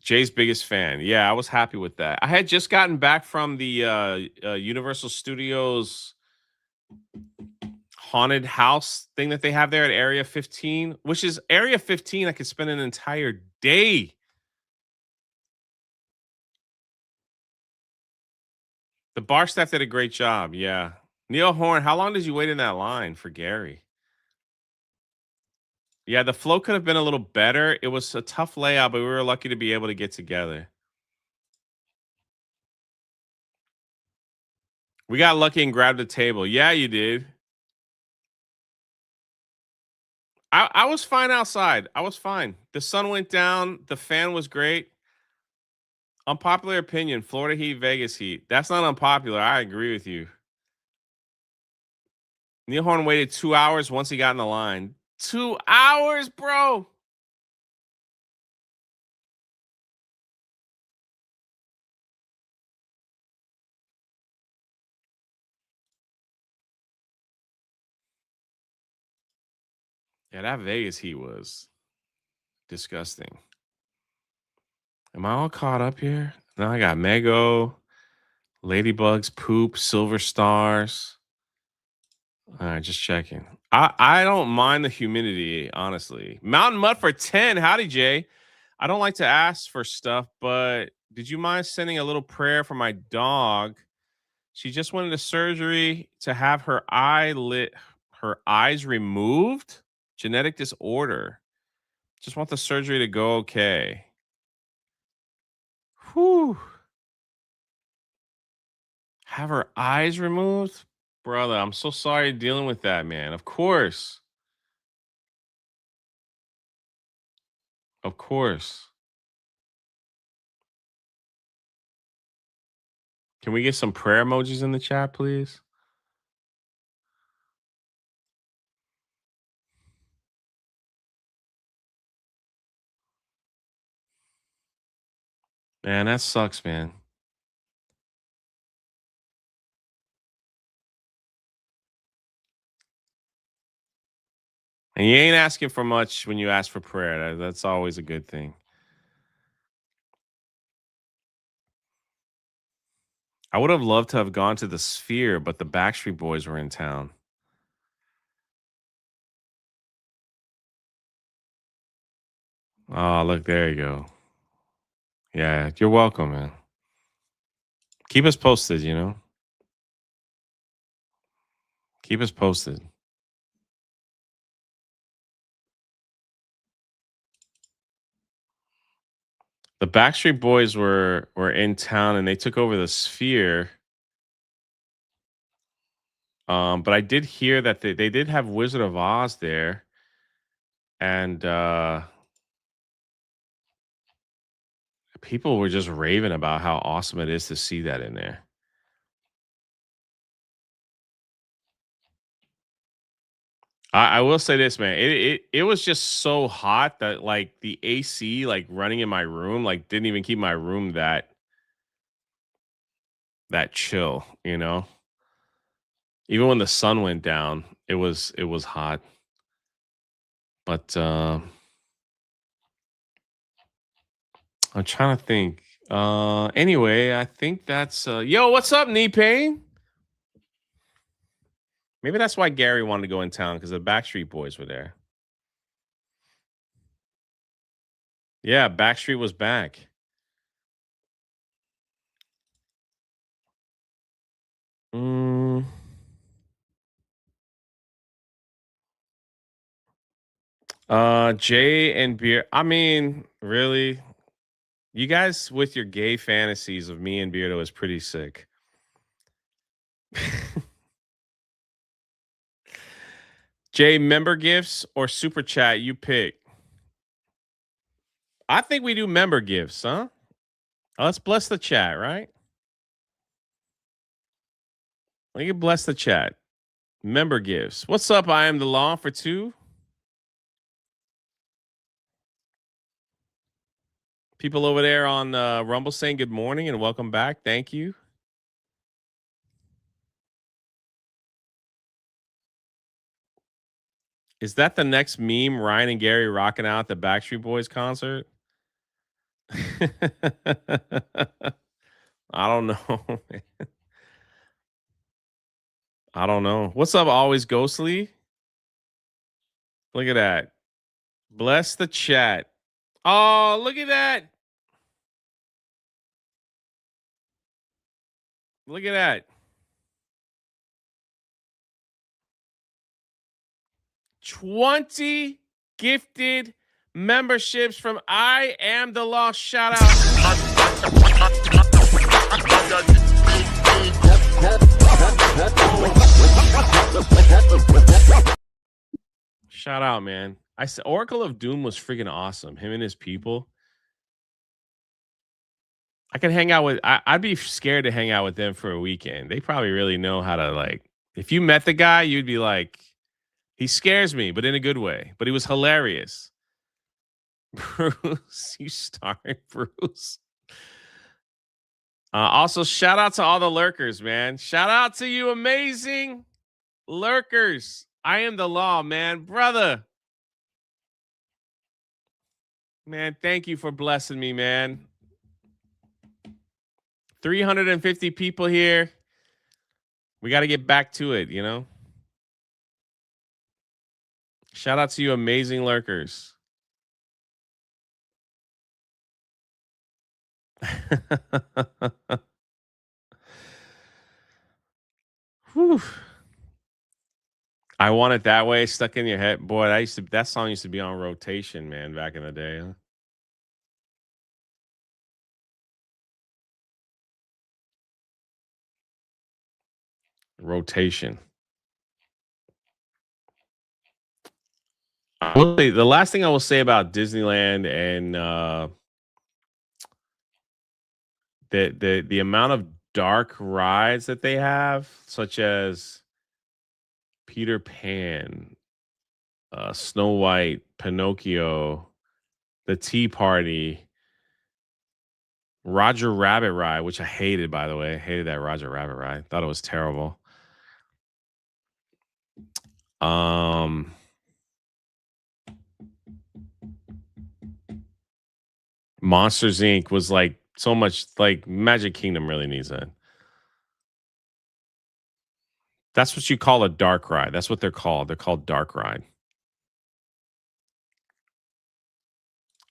Jay's biggest fan. Yeah, I was happy with that. I had just gotten back from the Universal Studios haunted house thing that they have there at Area 15, which is Area 15. I could spend an entire day. The bar staff did a great job. Yeah. Neil Horn, how long did you wait in that line for Gary? Yeah, the flow could have been a little better. It was a tough layout, but we were lucky to be able to get together. We got lucky and grabbed the table. Yeah, you did. I was fine outside. I was fine. The sun went down. The fan was great. Unpopular opinion, Florida Heat, Vegas Heat. That's not unpopular. I agree with you. Neil Horn waited 2 hours once he got in the line. 2 hours, bro. Yeah, that Vegas Heat was disgusting. Am I all caught up here? Now I got Mego, Ladybugs, Poop, Silver Stars. All right, just checking. I don't mind the humidity, honestly. Mountain Mud for 10. Howdy, Jay. I don't like to ask for stuff, but did you mind sending a little prayer for my dog? She just went into surgery to have her eyes removed. Genetic disorder. Just want the surgery to go okay. Whew. Have her eyes removed? Brother, I'm so sorry dealing with that, man. Of course. Of course. Can we get some prayer emojis in the chat, please? Man, that sucks, man. And you ain't asking for much when you ask for prayer. That's always a good thing. I would have loved to have gone to the Sphere, but the Backstreet Boys were in town. Oh, look, there you go. Yeah, you're welcome, man. Keep us posted, you know? Keep us posted. The Backstreet Boys were in town and they took over the Sphere. But I did hear that they did have Wizard of Oz there. And people were just raving about how awesome it is to see that in there. I will say this, man. It was just so hot that like the AC like running in my room like didn't even keep my room that chill, you know. Even when the sun went down, it was hot. But I'm trying to think. Anyway, I think that's yo, what's up, Knee Pain? Maybe that's why Gary wanted to go in town because the Backstreet Boys were there. Yeah, Backstreet was back. Mm. Jay and Beer. I mean, really? You guys with your gay fantasies of me and Beardo is pretty sick. Jay, member gifts or super chat, you pick. I think we do member gifts, huh? Let's bless the chat, right? We can bless the chat. Member gifts. What's up? I am the law for 2. People over there on Rumble saying good morning and welcome back. Thank you. Is that the next meme? Ryan and Gary rocking out at the Backstreet Boys concert? I don't know. I don't know. What's up, Always Ghostly? Look at that. Bless the chat. Oh, look at that. Look at that. 20 gifted memberships from I Am the Law. Shout out. Shout out, man. I said Oracle of Doom was freaking awesome. Him and his people. I can hang out with. I'd be scared to hang out with them for a weekend. They probably really know how to like. If you met the guy, you'd be like, he scares me, but in a good way. But he was hilarious. Bruce, you starring Bruce. Also, shout out to all the lurkers, man. Shout out to you, amazing lurkers. I am the law, man, brother. Man, thank you for blessing me, man. 350 people here. We got to get back to it, you know? Shout out to you, amazing lurkers. Whew. I Want It That Way, stuck in your head. Boy, that song used to be on rotation, man, back in the day. Huh? Rotation. I will say, the last thing I will say about Disneyland and the amount of dark rides that they have, such as Peter Pan, Snow White, Pinocchio, the Tea Party, Roger Rabbit ride, which I hated, by the way. I hated that Roger Rabbit ride. Thought it was terrible. Monsters Inc. was like so much like Magic Kingdom really needs that. That's what you call a dark ride. That's what they're called. They're called dark ride.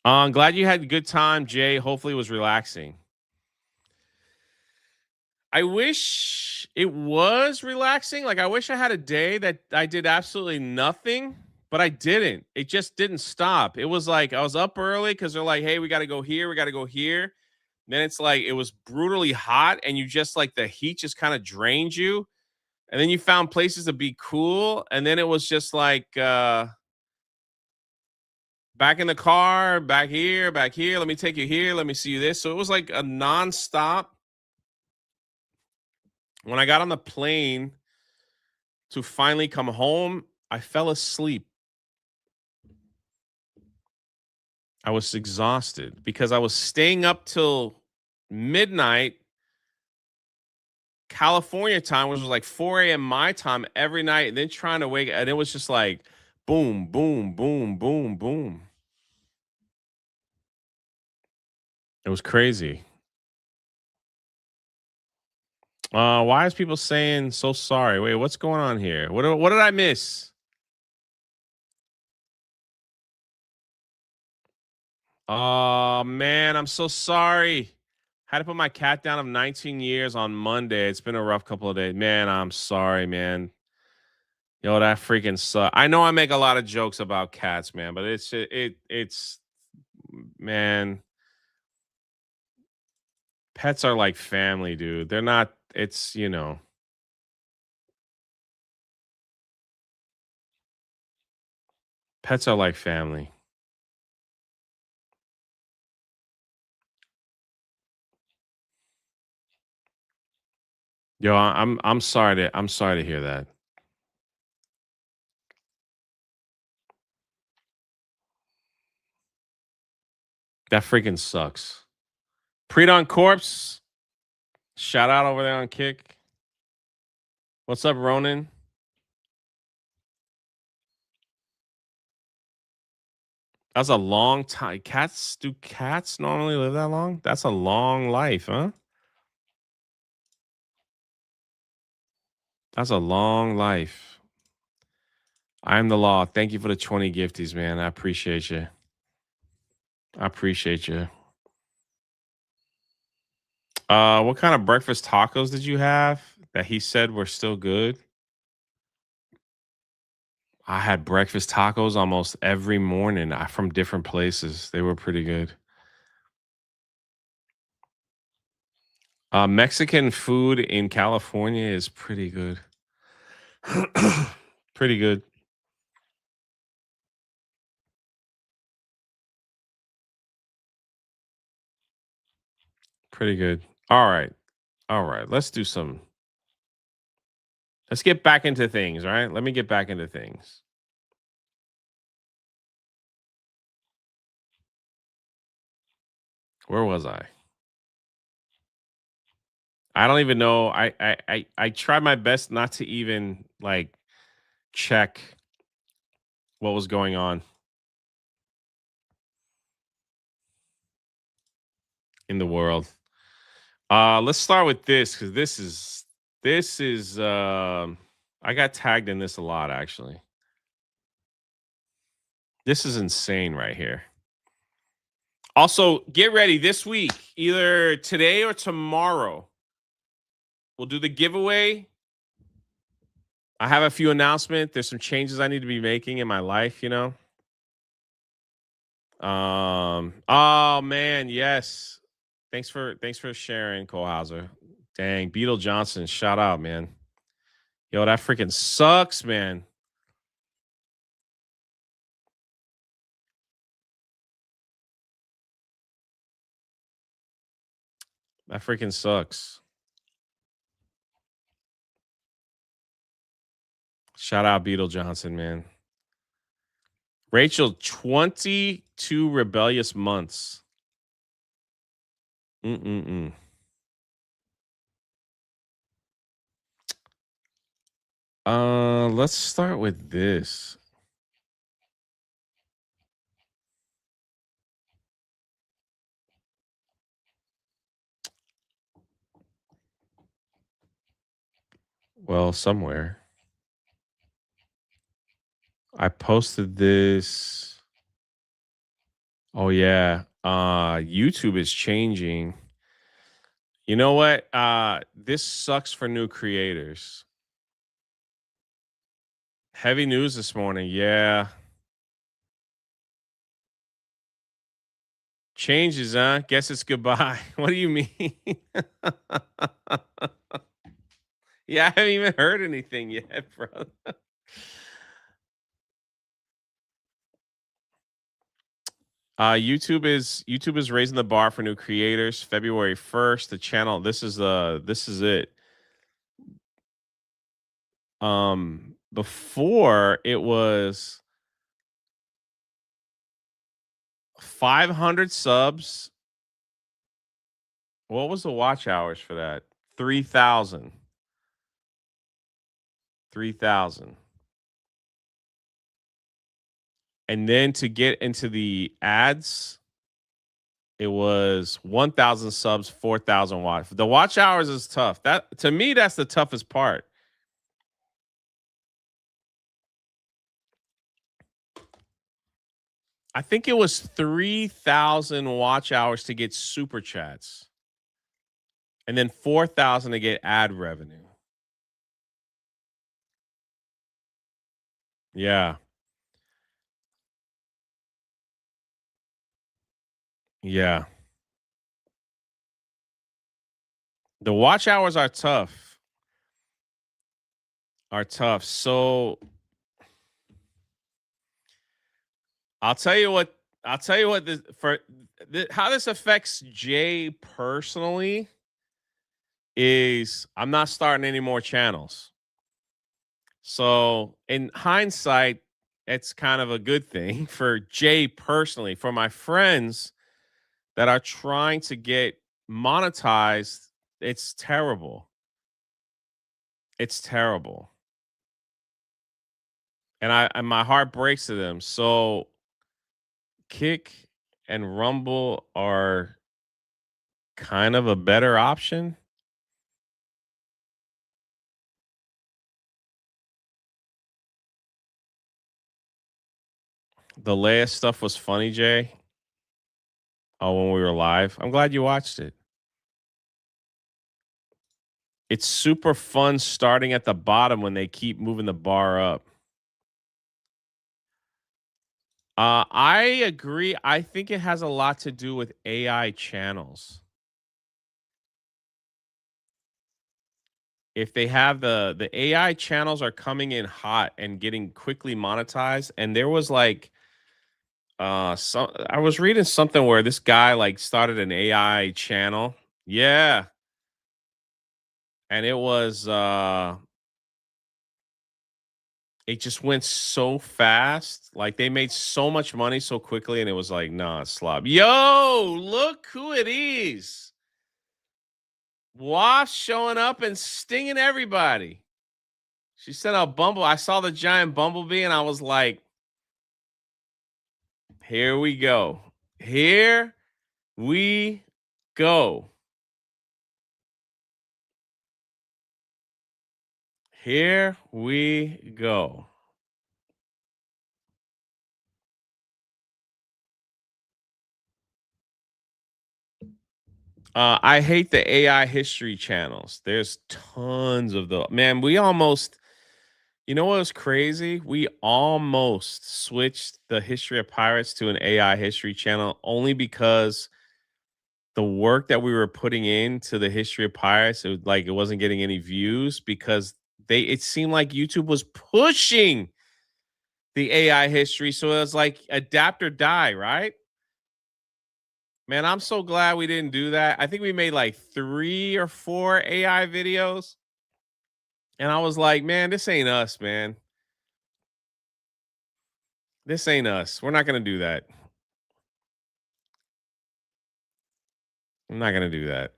I'm glad you had a good time, Jay. Hopefully it was relaxing. I wish it was relaxing. Like I wish I had a day that I did absolutely nothing, but I didn't. It just didn't stop. It was like I was up early because they're like, hey, we got to go here. We got to go here. Then it's like it was brutally hot and you just like the heat just kind of drained you. And then you found places to be cool. And then it was just like back in the car, back here. Let me take you here. Let me see you this. So it was like a nonstop. When I got on the plane to finally come home, I fell asleep. I was exhausted because I was staying up till midnight California time, which was like 4 a.m. my time every night, and then trying to wake, and it was just like boom, boom, boom, boom, boom. It was crazy. Why is people saying so sorry? Wait, what's going on here? What did I miss? Oh man, I'm so sorry. Had to put my cat down of 19 years on Monday. It's been a rough couple of days. Man, I'm sorry, man. Yo, that freaking sucks. I know I make a lot of jokes about cats, man, but it's man, pets are like family, dude. They're not, it's, pets are like family. Yo, I'm sorry to hear that. That freaking sucks. Pre-dawn corpse. Shout out over there on Kick. What's up, Ronan? That's a long time. Do cats normally live that long? That's a long life, huh? That's a long life. I'm the law. Thank you for the 20 gifties, man. I appreciate you. I appreciate you. What kind of breakfast tacos did you have that he said were still good? I had breakfast tacos almost every morning from different places. They were pretty good. Mexican food in California is pretty good. Pretty good. Pretty good. All right. All right. Let's do some. Let's get back into things, all right? Let me get back into things. Where was I? I don't even know. I tried my best not to even like check what was going on in the world. Let's start with this because this is I got tagged in this a lot actually. This is insane right here. Also, get ready this week, either today or tomorrow. We'll do the giveaway. I have a few announcements. There's some changes I need to be making in my life, Oh man, yes. Thanks for sharing, Cole Hauser. Dang, Beetle Johnson, shout out, man. Yo, that freaking sucks, man. That freaking sucks. Shout out Beetle Johnson, man. Rachel, 22 rebellious months. Mm-mm-mm. Let's start with this. Well, somewhere. I posted this. Oh yeah. YouTube is changing. You know what? This sucks for new creators. Heavy news this morning. Yeah. Changes, huh? Guess it's goodbye. What do you mean? Yeah, I haven't even heard anything yet, bro. YouTube is raising the bar for new creators. February 1st, the channel. This is it. Before it was 500 subs. What was the watch hours for that? 3,000. 3,000. And then to get into the ads, It was 1,000 subs, 4,000 watch. The watch hours is tough. That to me, that's the toughest part. I think it was 3,000 watch hours to get super chats, and then 4,000 to get ad revenue. Yeah. Yeah. The watch hours are tough. So I'll tell you what. How this affects Jay personally is I'm not starting any more channels. So in hindsight, it's kind of a good thing for Jay personally. For my friends that are trying to get monetized, it's terrible. It's terrible. And my heart breaks to them. So Kick and Rumble are kind of a better option. The last stuff was funny, Jay. Oh, when we were live. I'm glad you watched it. It's super fun starting at the bottom when they keep moving the bar up. I agree. I think it has a lot to do with AI channels. If they have the AI channels are coming in hot and getting quickly monetized, and there was like I was reading something where this guy like started an AI channel. Yeah. And it was it just went so fast. Like they made so much money so quickly, and it was like, nah, slob. Yo, look who it is. Waff showing up and stinging everybody. She sent out Bumble. I saw the giant bumblebee, and I was like, here we go. Here we go. Here we go. I hate the AI history channels. There's tons of them. Man, we almost, you know what was crazy? We almost switched the History of Pirates to an AI history channel only because the work that we were putting into the History of Pirates, it wasn't getting any views because it seemed like YouTube was pushing the AI history. So it was like adapt or die, right? Man, I'm so glad we didn't do that. I think we made like 3 or 4 AI videos. And I was like, man, this ain't us, man. This ain't us. We're not going to do that. I'm not going to do that.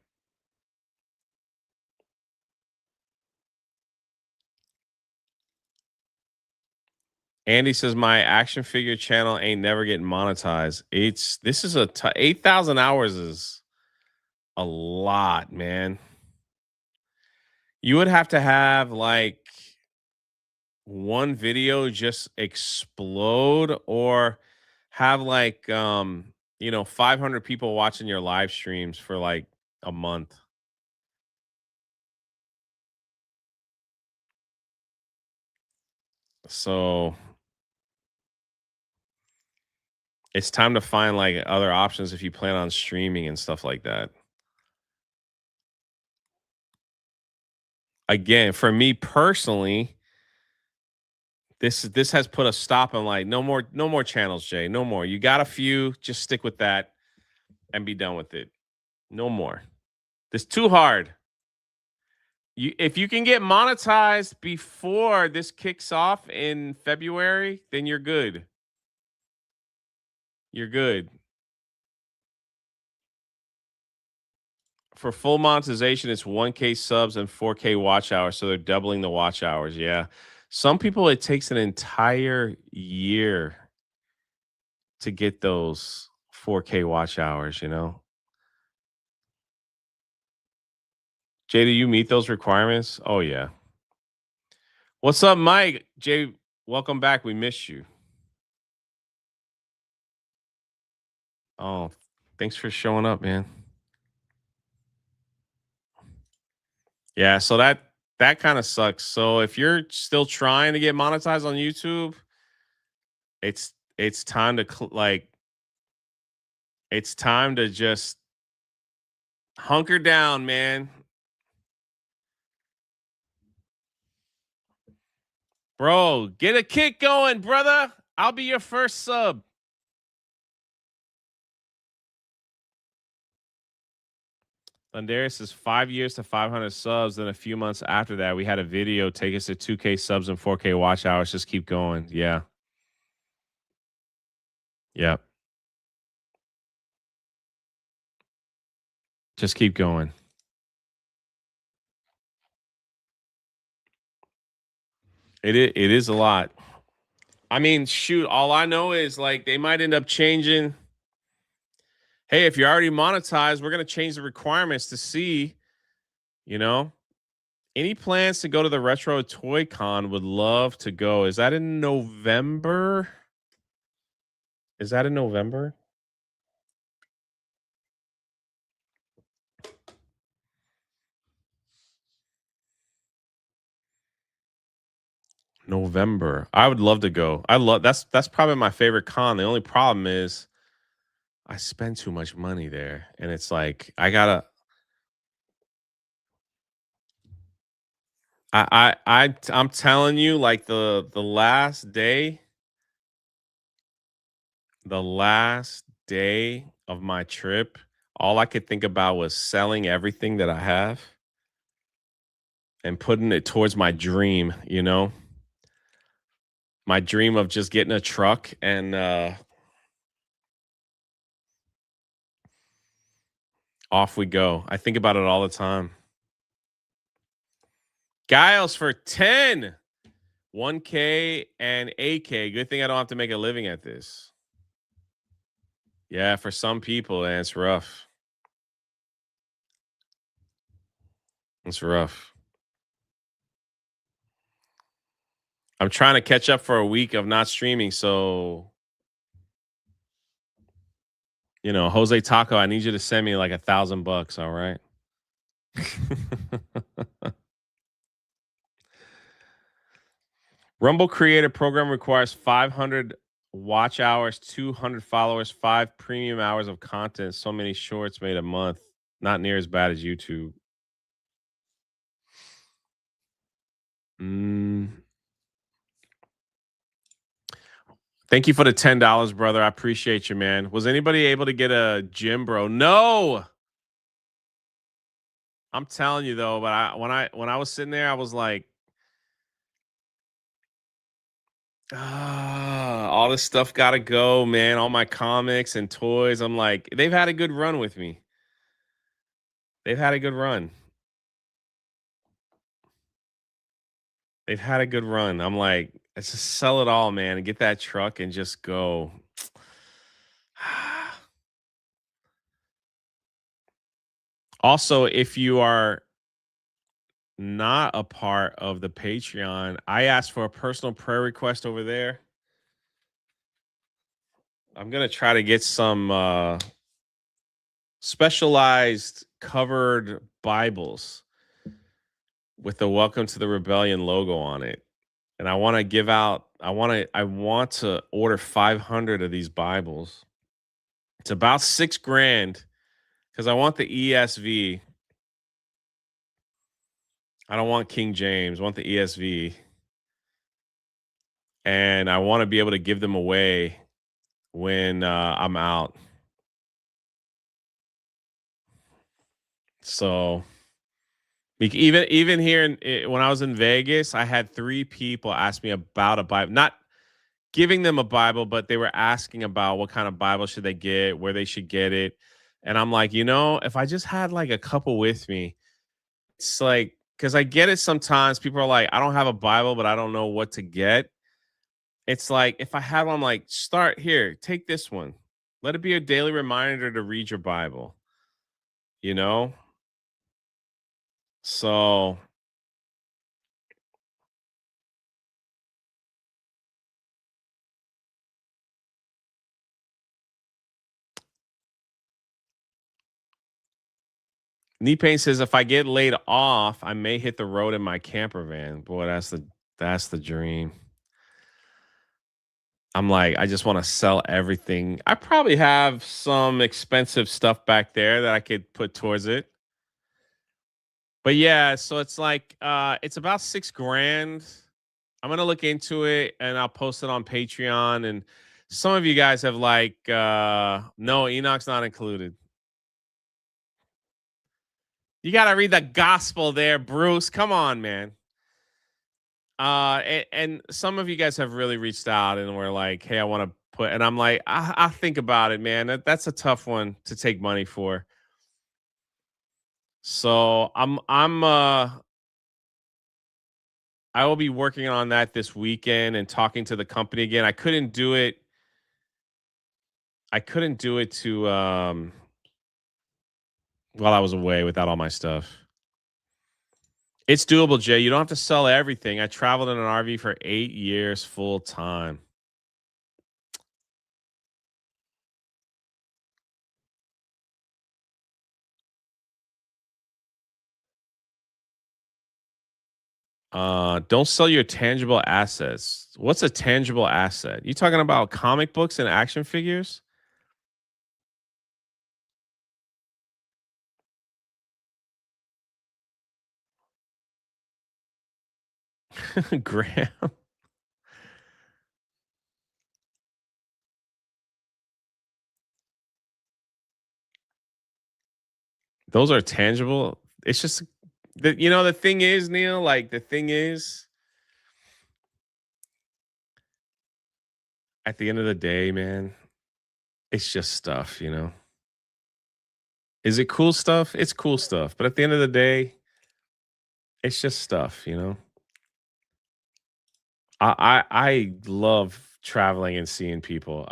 Andy says my action figure channel ain't never getting monetized. This is 8,000 hours is a lot, man. You would have to have like one video just explode or have like 500 people watching your live streams for like a month. So it's time to find like other options if you plan on streaming and stuff like that. Again, for me personally, this has put a stop on like no more channels, Jay. No more. You got a few, just stick with that and be done with it. No more. This too hard. If you can get monetized before this kicks off in February, then you're good. You're good. For full monetization, it's 1K subs and 4K watch hours. So they're doubling the watch hours. Yeah. Some people, it takes an entire year to get those 4K watch hours, you know? Jay, do you meet those requirements? Oh yeah. What's up, Mike? Jay, welcome back. We missed you. Oh, thanks for showing up, man. Yeah, so that kind of sucks. So if you're still trying to get monetized on YouTube, it's time to it's time to just hunker down, man. Bro, get a kick going, brother. I'll be your first sub. Landarius is 5 years to 500 subs. Then a few months after that, we had a video take us to 2K subs and 4K watch hours. Just keep going. Yeah. Yep. Just keep going. It is a lot. I mean, shoot, all I know is like they might end up changing. Hey, if you're already monetized, we're going to change the requirements to see, you know, any plans to go to the Retro Toy Con. Would love to go. Is that in November? Is that in November? November. I would love to go. That's probably my favorite con. The only problem is I spend too much money there, and it's like I'm telling you, like the last day of my trip, all I could think about was selling everything that I have and putting it towards my dream, you know? My dream of just getting a truck and off we go. I think about it all the time. Giles for 10. 1K and 8K. Good thing I don't have to make a living at this. Yeah, for some people, and it's rough. It's rough. I'm trying to catch up for a week of not streaming, so you know, Jose Taco, I need you to send me like $1,000, all right? Rumble Creator Program requires 500 watch hours, 200 followers, 5 premium hours of content, so many shorts made a month. Not near as bad as YouTube. Thank you for the $10, brother. I appreciate you, man. Was anybody able to get a gym, bro? No. I'm telling you though, but when I was sitting there, I was like, all this stuff gotta go, man. All my comics and toys. I'm like, they've had a good run with me. They've had a good run. They've had a good run. I'm like, let's just sell it all, man, and get that truck and just go. Also, if you are not a part of the Patreon, I asked for a personal prayer request over there. I'm gonna try to get some specialized covered Bibles with the Welcome to the Rebellion logo on it. And I want to give out, I want to order 500 of these Bibles. It's about $6,000 because I want the ESV. I don't want King James. I want the ESV. And I want to be able to give them away when I'm out. So even here when I was in Vegas, I had 3 people ask me about a Bible, not giving them a Bible, but they were asking about what kind of Bible should they get, where they should get it. And I'm like, you know, if I just had like a couple with me, it's like, because I get it sometimes. People are like, I don't have a Bible, but I don't know what to get. It's like, if I had one, I'm like, start here, take this one. Let it be a daily reminder to read your Bible. You know? So Knee Pain says if I get laid off, I may hit the road in my camper van. Boy, that's the dream. I'm like, I just want to sell everything. I probably have some expensive stuff back there that I could put towards it. But yeah, so it's like it's about $6,000. I'm gonna look into it and I'll post it on Patreon. And some of you guys have like no, Enoch's not included. You gotta read the gospel there, Bruce. Come on, man. And some of you guys have really reached out and were like, hey, I want to put, and I'm like, I think about it, man. That's a tough one to take money for. So I will be working on that this weekend and talking to the company again. I couldn't do it to while I was away without all my stuff. It's doable, Jay. You don't have to sell everything. I traveled in an RV for 8 years full time. Don't sell your tangible assets. What's a tangible asset? You talking about comic books and action figures? Graham. Those are tangible. It's just the thing is, Neil, like the thing is at the end of the day, man, it's just stuff, Is it cool stuff? It's cool stuff. But at the end of the day, it's just stuff, I love traveling and seeing people.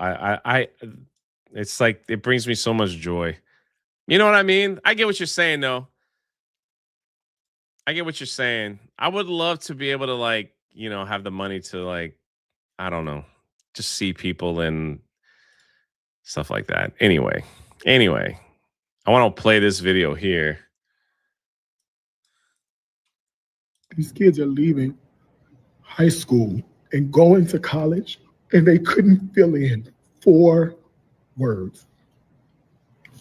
It's like it brings me so much joy. You know what I mean? I get what you're saying, though. I get what you're saying. I would love to be able to have the money to I don't know, just see people and stuff like that. Anyway, I want to play this video here. These kids are leaving high school and going to college, and they couldn't fill in 4 words.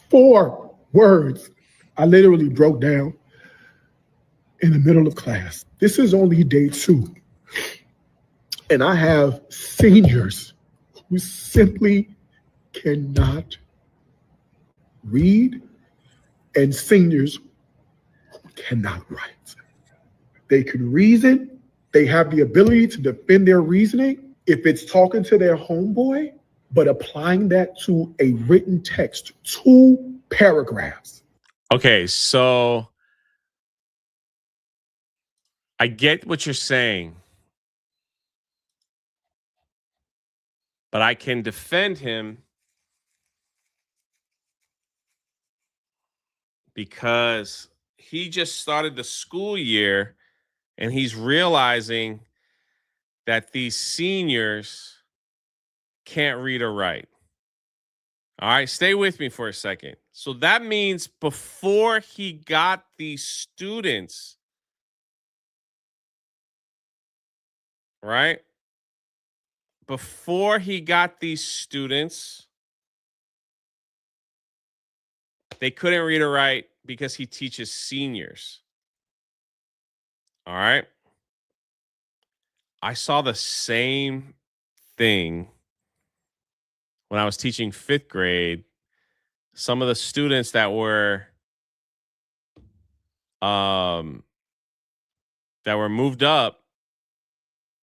4 words. I literally broke down in the middle of class. This is only day 2. And I have seniors who simply cannot read and seniors who cannot write. They can reason. They have the ability to defend their reasoning if it's talking to their homeboy, but applying that to a written text, 2 paragraphs. Okay, so I get what you're saying, but I can defend him because he just started the school year and he's realizing that these seniors can't read or write. All right, stay with me for a second. So that means before he got these students, right? Before he got these students, they couldn't read or write because he teaches seniors. All right. I saw the same thing when I was teaching 5th grade. Some of the students that were moved up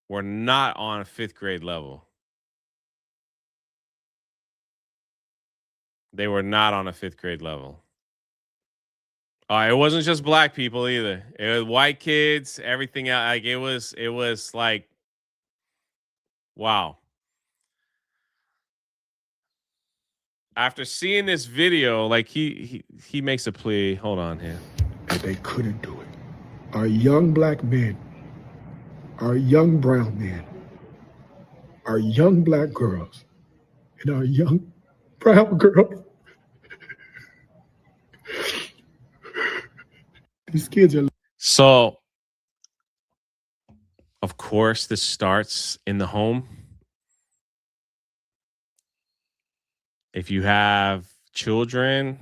were not on a 5th grade level. They were not on a 5th grade level. It wasn't just black people either. It was white kids, everything else. Like it was like, wow. After seeing this video, like he makes a plea. Hold on here. And they couldn't do it. our young black men, our young brown men, our young black girls, and our young brown girls. These kids are. So, of course, this starts in the home. If you have children,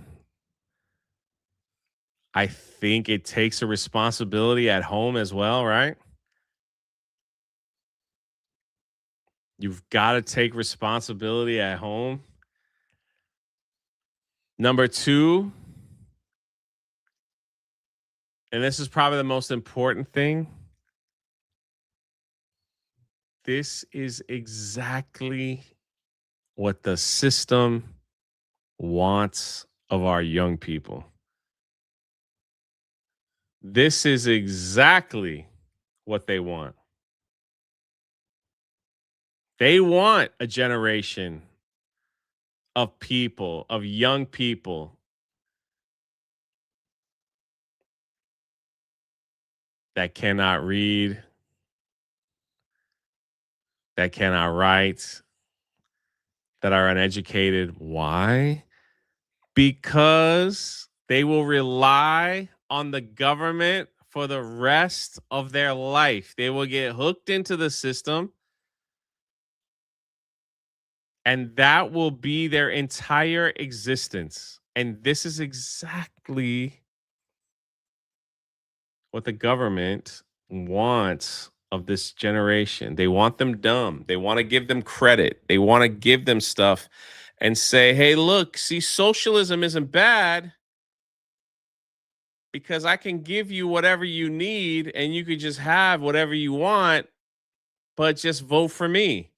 I think it takes a responsibility at home as well, right? You've got to take responsibility at home. Number two, and this is probably the most important thing, this is exactly what the system wants of our young people. This is exactly what they want. They want a generation of people, of young people that cannot read, that cannot write, that are uneducated. Why? Because they will rely on the government for the rest of their life. They will get hooked into the system, and that will be their entire existence. And this is exactly what the government wants of this generation. They want them dumb. They want to give them credit. They want to give them stuff and say, hey, look, see, socialism isn't bad because I can give you whatever you need and you can just have whatever you want, but just vote for me.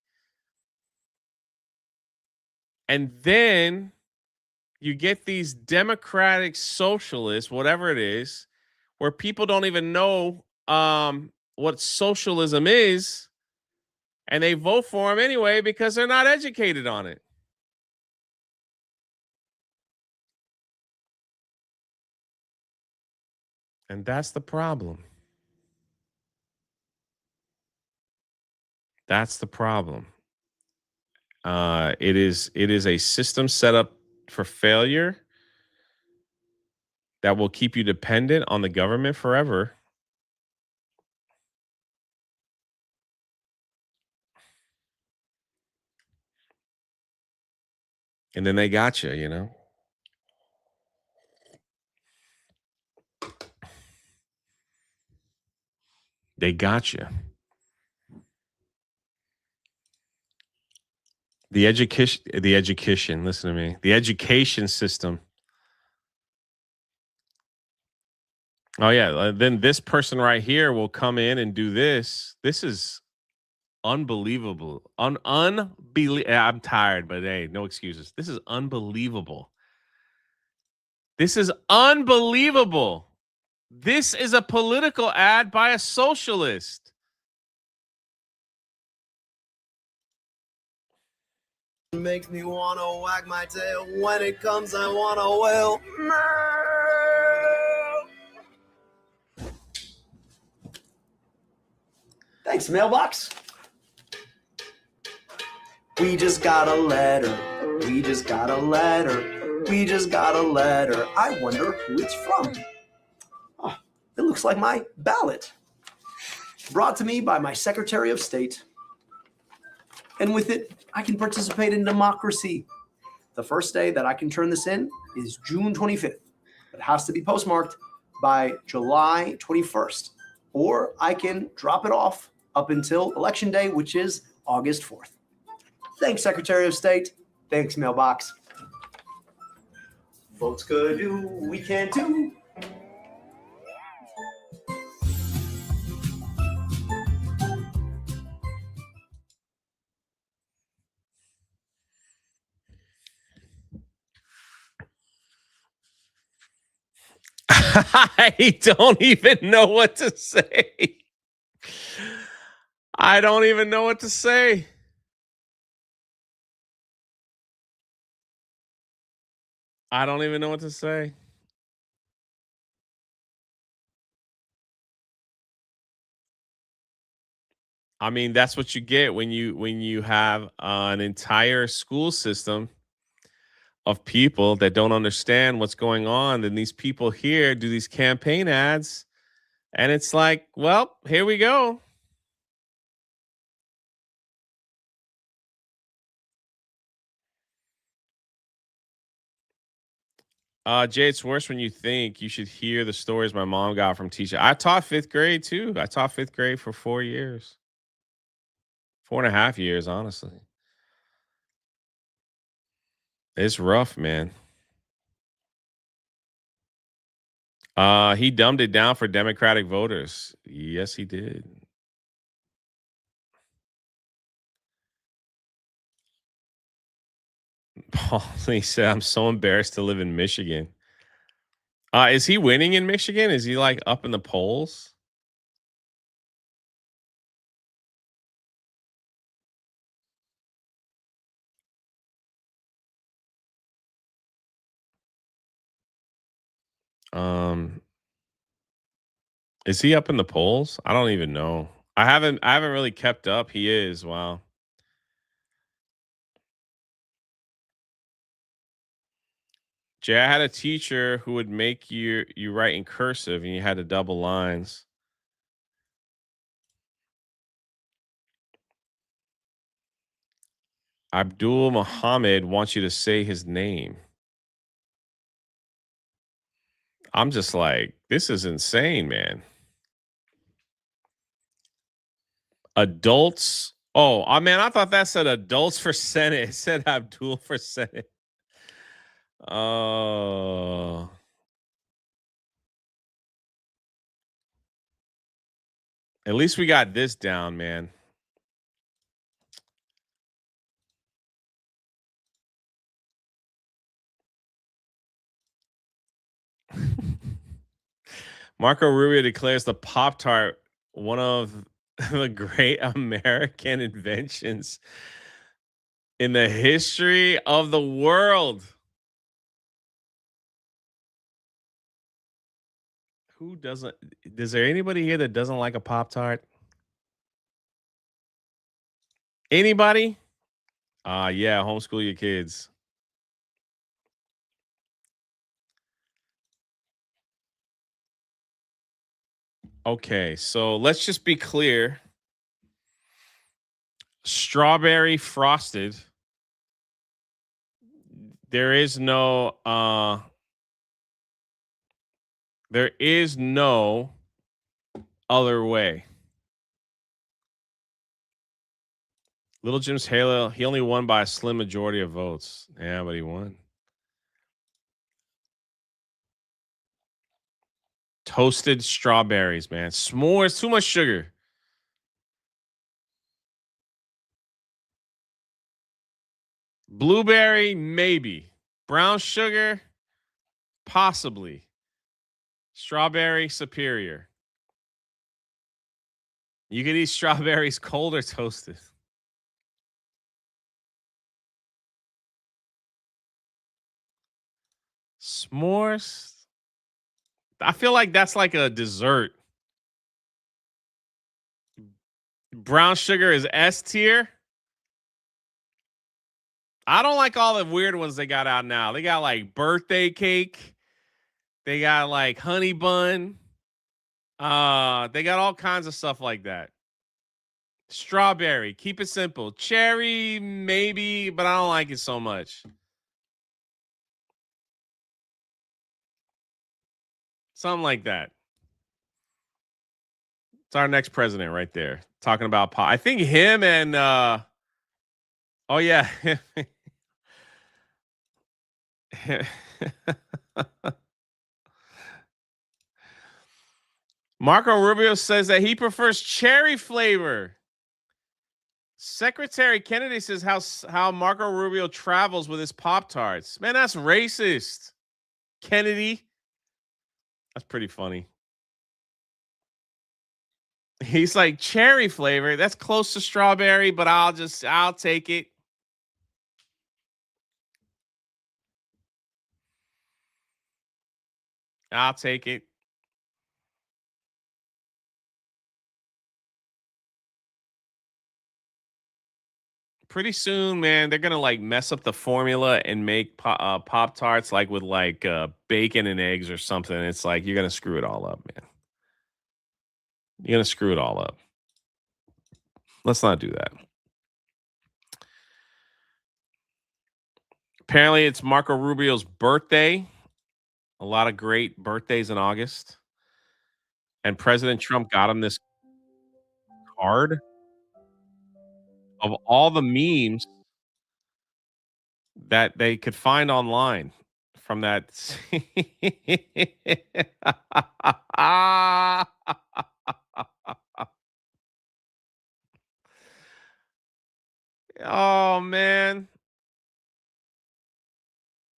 And then you get these democratic socialists, whatever it is, where people don't even know what socialism is, and they vote for them anyway because they're not educated on it. And that's the problem. That's the problem. It is a system set up for failure that will keep you dependent on the government forever. And then they got you, you know. They got you. The education, listen to me. The education system. Oh yeah, then this person right here will come in and do this. This is unbelievable. Unbelievable. I'm tired, but hey, no excuses. This is unbelievable. This is unbelievable. This is a political ad by a socialist. Makes me wanna wag my tail. When it comes, I wanna wail. Thanks, mailbox. We just got a letter. We just got a letter. We just got a letter. I wonder who it's from. Oh, it looks like my ballot. Brought to me by my Secretary of State. And with it, I can participate in democracy. The first day that I can turn this in is June 25th. It has to be postmarked by July 21st. Or I can drop it off up until Election Day, which is August 4th. Thanks, Secretary of State. Thanks, mailbox. Votes could do, we can't do. I don't even know what to say. I don't even know what to say. I don't even know what to say. I mean, that's what you get when you have an entire school system of people that don't understand what's going on. Then these people here do these campaign ads, and it's like, well, here we go. Jay, it's worse when you think. You should hear the stories my mom got from teaching. I taught fifth grade too. I taught fifth grade for 4 years, 4.5 years, honestly. It's rough, man. He dumbed it down for Democratic voters. Yes, he did. Paul, he said, I'm so embarrassed to live in Michigan. Is he winning in Michigan? Is he like up in the polls? Um, is he up in the polls? I don't even know. I haven't really kept up. He is. Wow. Jay, I had a teacher who would make you write in cursive and you had to double lines. Abdul Muhammad wants you to say his name. I'm just like, this is insane, man. Adults. Oh, man, I thought that said adults for Senate. It said Abdul for Senate. Oh. At least we got this down, man. Marco Rubio declares the Pop Tart one of the great American inventions in the history of the world. Who doesn't? Is there anybody here that doesn't like a Pop Tart? Anybody? Yeah, homeschool your kids. Okay, so let's just be clear. Strawberry frosted. There is no other way. Little Jim's Halo, he only won by a slim majority of votes. Yeah, but he won. Toasted strawberries, man. S'mores, too much sugar. Blueberry, maybe. Brown sugar, possibly. Strawberry, superior. You could eat strawberries cold or toasted. S'mores. I feel like that's like a dessert. Brown sugar is S tier. I don't like all the weird ones they got out now. They got like birthday cake. They got like honey bun. They got all kinds of stuff like that. Strawberry, keep it simple. Cherry, maybe, but I don't like it so much. Something like that. It's our next president right there. Talking about pop. I think him and oh yeah. Marco Rubio says that he prefers cherry flavor. Secretary Kennedy says how Marco Rubio travels with his Pop-Tarts. Man, that's racist. Kennedy. That's pretty funny. He's like cherry flavor. That's close to strawberry, but I'll take it. I'll take it. pretty soon, man, they're gonna like mess up the formula and make Pop Tarts like with like bacon and eggs or something. It's like you're gonna screw it all up, man. You're gonna screw it all up. Let's not do that. Apparently, it's Marco Rubio's birthday. A lot of great birthdays in August. And President Trump got him this card of all the memes that they could find online from that. Oh, man.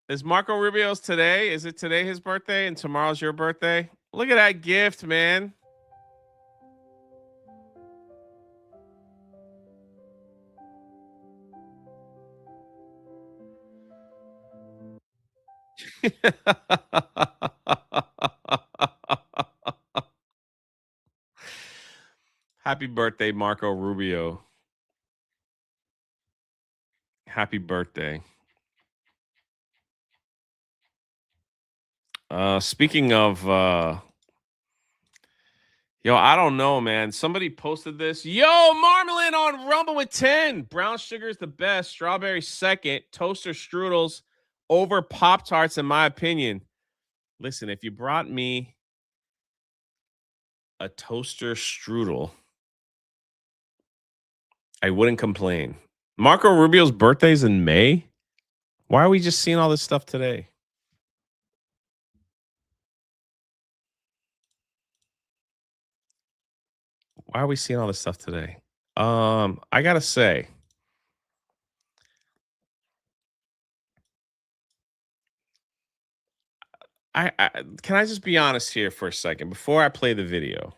Is Marco Rubio's today? Is it today his birthday and tomorrow's your birthday? Look at that gift, man. Happy birthday, Marco Rubio. Happy birthday. Speaking of yo, I don't know, man. Somebody posted this. Yo, Marmalin on Rumble with 10. Brown sugar is the best. Strawberry second. Toaster strudels over Pop-Tarts, in my opinion. Listen, if you brought me a toaster strudel, I wouldn't complain. Marco Rubio's birthday's in May. Why are we just seeing all this stuff today? Why are we seeing all this stuff today? I gotta say, I can I just be honest here for a second before I play the video?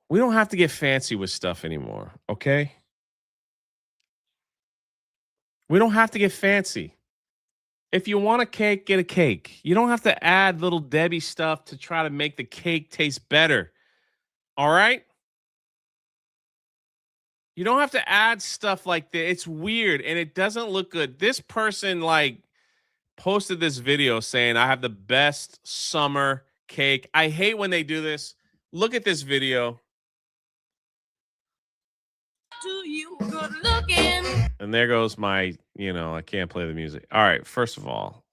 We don't have to get fancy with stuff anymore, okay? We don't have to get fancy. If you want a cake, get a cake. You don't have to add little Debbie stuff to try to make the cake taste better. All right? You don't have to add stuff like that. It's weird and it doesn't look good. This person like posted this video saying, I have the best summer cake. I hate when they do this. Look at this video. You good looking. And there goes my, I can't play the music. All right, first of all,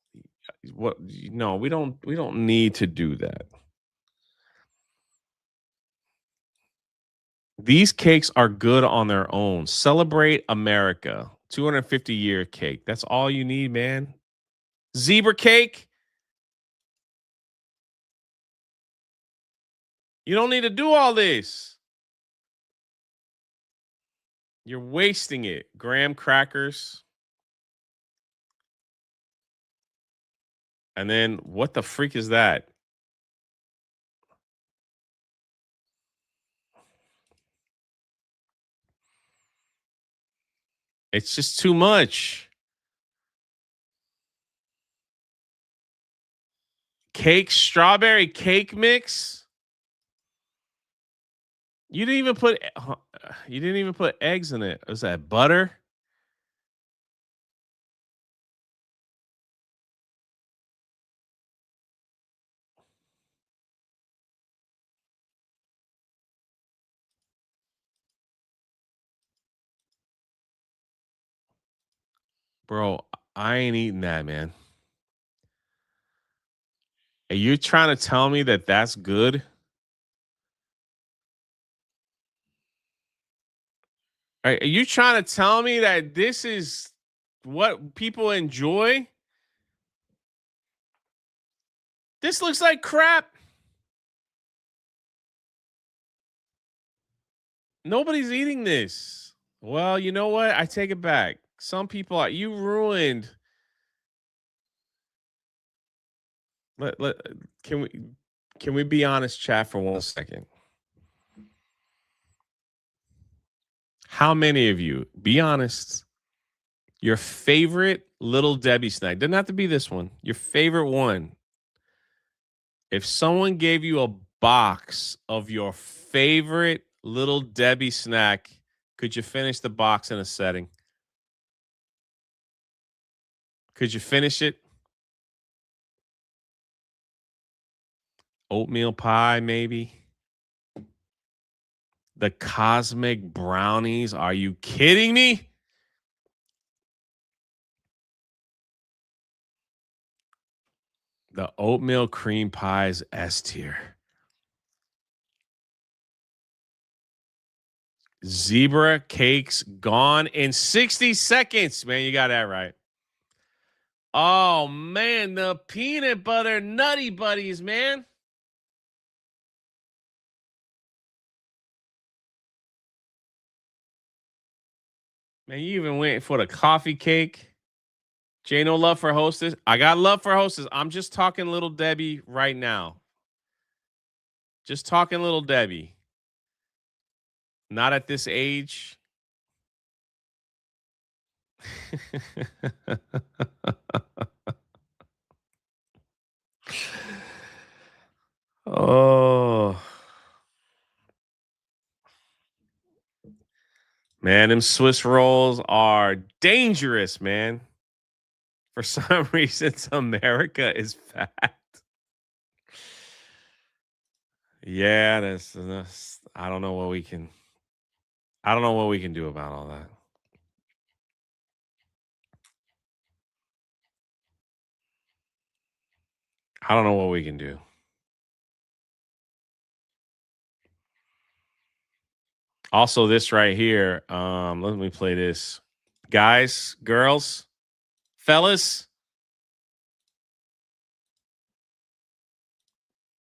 no, we don't need to do that. These cakes are good on their own. Celebrate America. 250-year cake. That's all you need, man. Zebra cake. You don't need to do all this. You're wasting it. Graham crackers. And then what the freak is that? It's just too much. Cake, strawberry cake mix. You didn't even put eggs in it. Was that butter? Bro, I ain't eating that, man. Are you trying to tell me that that's good? Are you trying to tell me that this is what people enjoy? This looks like crap. Nobody's eating this. Well, you know what? I take it back. Some people are. You ruined. Can we be honest, chat, for 1 second? How many of you, be honest, your favorite Little Debbie snack, doesn't have to be this one, your favorite one, if someone gave you a box of your favorite Little Debbie snack, Could you finish the box in a setting? Could you finish it? Oatmeal pie, maybe. The cosmic brownies. Are you kidding me? The oatmeal cream pies S tier. Zebra cakes gone in 60 seconds. Man, you got that right. Oh, man, the peanut butter nutty buddies, man. Man, you even went for the coffee cake. Jay, no love for Hostess. I got love for Hostess. I'm just talking Little Debbie right now. Just talking Little Debbie. Not at this age. Oh. Man, them Swiss rolls are dangerous, man. For some reason, America is fat. Yeah, that's I don't know what we can do about all that. I don't know what we can do. Also, this right here. Let me play this. Guys, girls, fellas.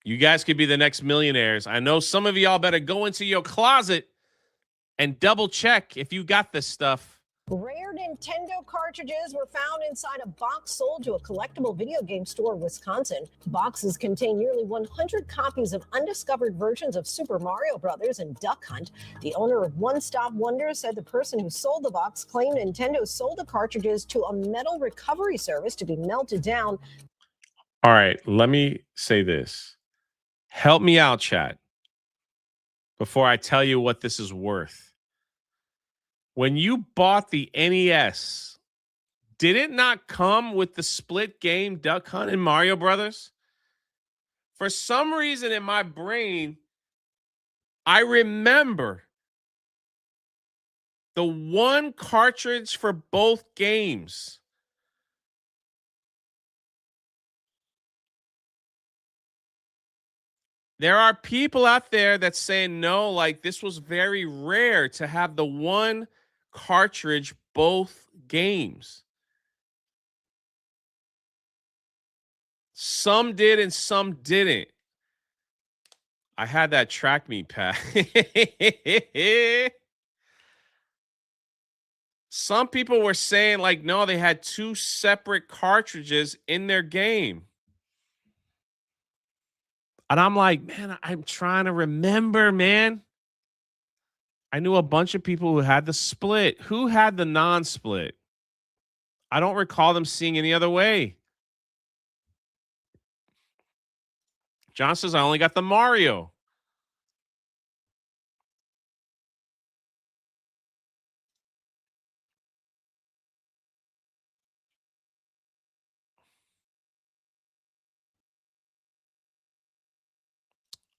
You guys could be the next millionaires. I know some of y'all better go into your closet and double check if you got this stuff. Rare Nintendo cartridges were found inside a box sold to a collectible video game store in Wisconsin. Boxes contain nearly 100 copies of undiscovered versions of Super Mario Brothers and Duck Hunt. The owner of One Stop Wonder said the person who sold the box claimed Nintendo sold the cartridges to a metal recovery service to be melted down. All right, let me say this. Help me out, chat, before I tell you what this is worth. When you bought the NES, did it not come with the split game Duck Hunt and Mario Brothers? For some reason in my brain, I remember the one cartridge for both games. There are people out there that's saying no, like this was very rare to have the one cartridge both games. Some did and some didn't. I had that Track Me pack. Some people were saying like no, they had two separate cartridges in their game. And I'm like, man, I'm trying to remember, man. I knew a bunch of people who had the split. Who had the non-split? I don't recall them seeing any other way. John says, I only got the Mario.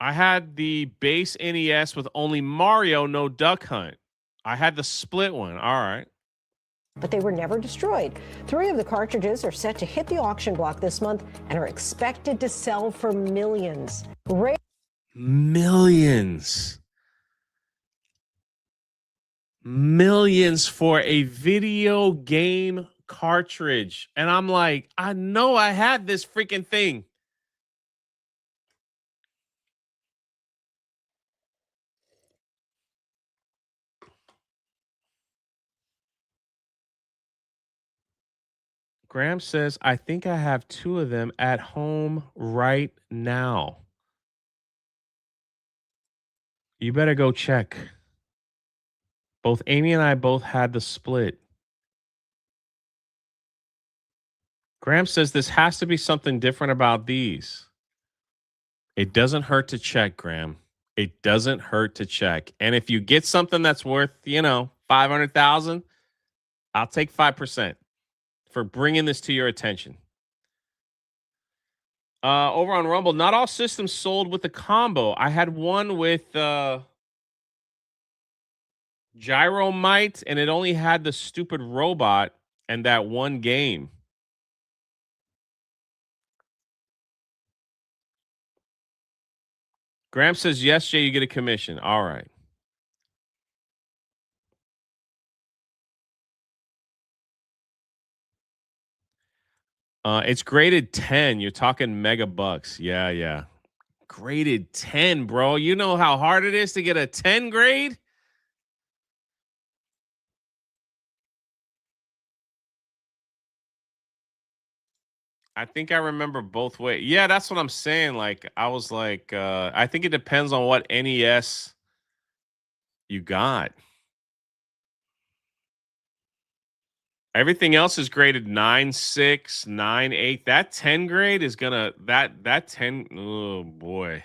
I had the base NES with only Mario, no Duck Hunt. I had the split one. All right. But they were never destroyed. 3 of the cartridges are set to hit the auction block this month and are expected to sell for millions. Millions. Millions for a video game cartridge. And I'm like, I know I had this freaking thing. Graham says, I think I have 2 of them at home right now. You better go check. Both Amy and I both had the split. Graham says this has to be something different about these. It doesn't hurt to check, Graham. It doesn't hurt to check. And if you get something that's worth, 500,000, I'll take 5% for bringing this to your attention. Over on Rumble, not all systems sold with the combo. I had one with Gyromite, and it only had the stupid robot and that one game. Graham says, yes, Jay, you get a commission. All right. It's graded 10. You're talking mega bucks. Yeah. Graded 10, bro. You know how hard it is to get a 10 grade? I think I remember both ways. Yeah, that's what I'm saying. Like, I was like, I think it depends on what NES you got. Everything else is graded 9.6, 9.8. That 10 grade is gonna that 10. Oh boy.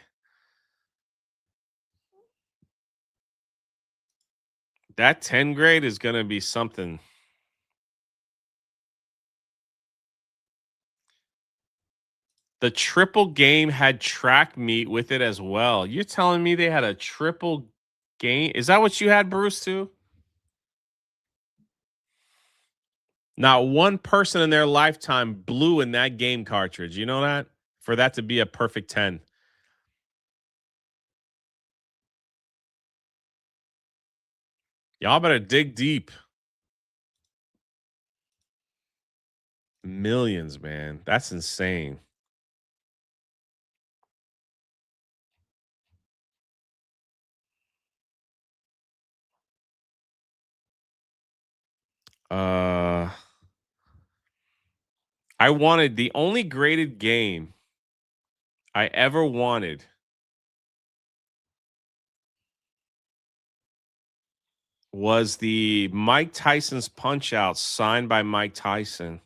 That 10 grade is gonna be something. The triple game had track meet with it as well. You're telling me they had a triple game? Is that what you had, Bruce, too? Not one person in their lifetime blew in that game cartridge. You know that? For that to be a perfect 10. Y'all better dig deep. Millions, man. That's insane. I wanted the only graded game I ever wanted was the Mike Tyson's Punch-Out signed by Mike Tyson.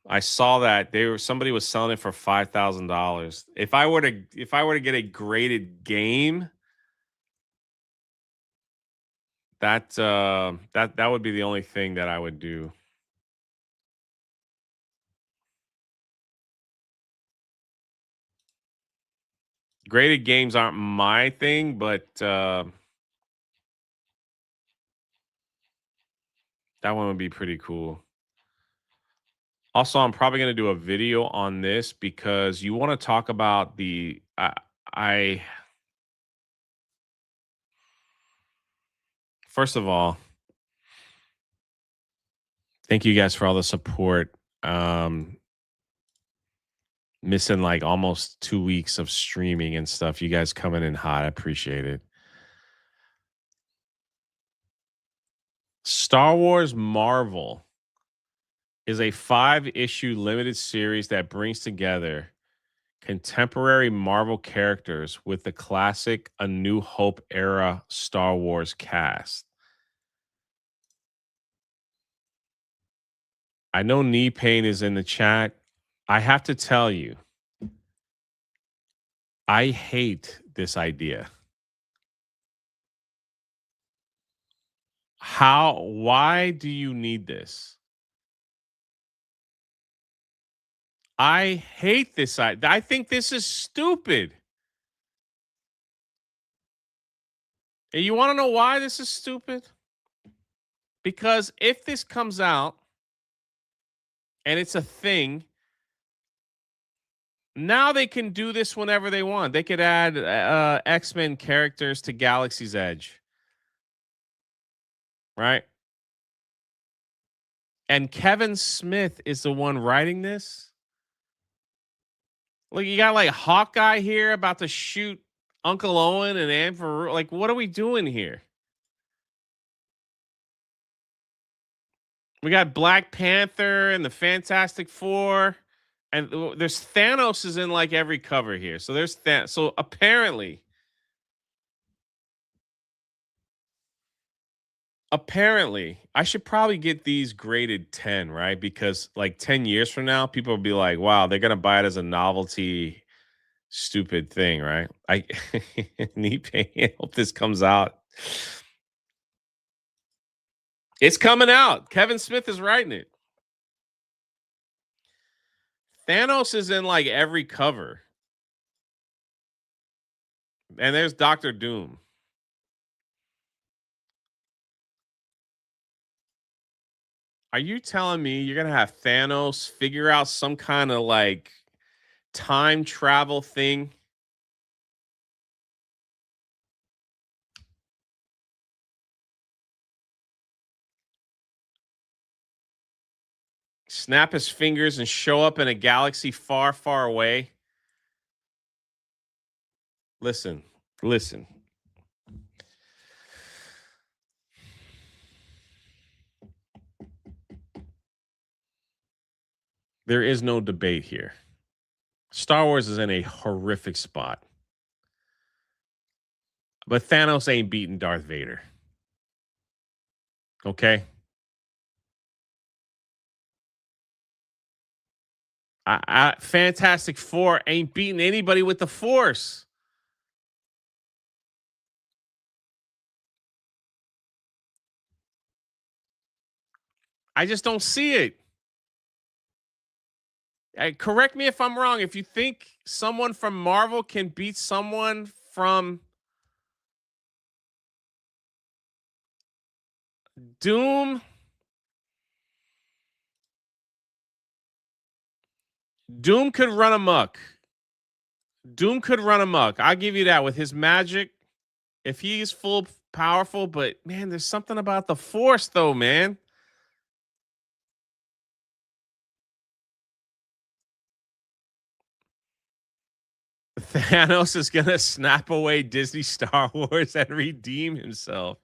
I saw that somebody was selling it for $5,000. If I were to get a graded game, that would be the only thing that I would do. Graded games aren't my thing, but that one would be pretty cool. Also, I'm probably going to do a video on this because you want to talk about the first of all, thank you guys for all the support. Missing like almost 2 weeks of streaming and stuff. You guys coming in hot. I appreciate it. Star Wars Marvel is a 5-issue limited series that brings together contemporary Marvel characters with the classic A New Hope era Star Wars cast. I know Knee Pain is in the chat. I have to tell you, I hate this idea. Why do you need this? I hate this. I think this is stupid. And you want to know why this is stupid? Because if this comes out and it's a thing, now they can do this whenever they want. They could add X-Men characters to Galaxy's Edge. Right? And Kevin Smith is the one writing this. Look, you got like Hawkeye here about to shoot Uncle Owen and Anne Farouk. Like, what are we doing here? We got Black Panther and the Fantastic Four. And there's Thanos is in like every cover here. So there's that. So apparently, I should probably get these graded 10, right? Because like 10 years from now, people will be like, wow, they're going to buy it as a novelty stupid thing, right? I need pain. Hope this comes out. It's coming out. Kevin Smith is writing it. Thanos is in like every cover. And there's Doctor Doom. Are you telling me you're going to have Thanos figure out some kind of like time travel thing? Snap his fingers and show up in a galaxy far, far away? Listen. There is no debate here. Star Wars is in a horrific spot. But Thanos ain't beating Darth Vader. Okay? Fantastic Four ain't beating anybody with the Force. I just don't see it. Correct me if I'm wrong. If you think someone from Marvel can beat someone from Doom, Doom could run amok. I'll give you that with his magic. If he's full powerful, but man, there's something about the Force though, man. Thanos is going to snap away Disney Star Wars and redeem himself.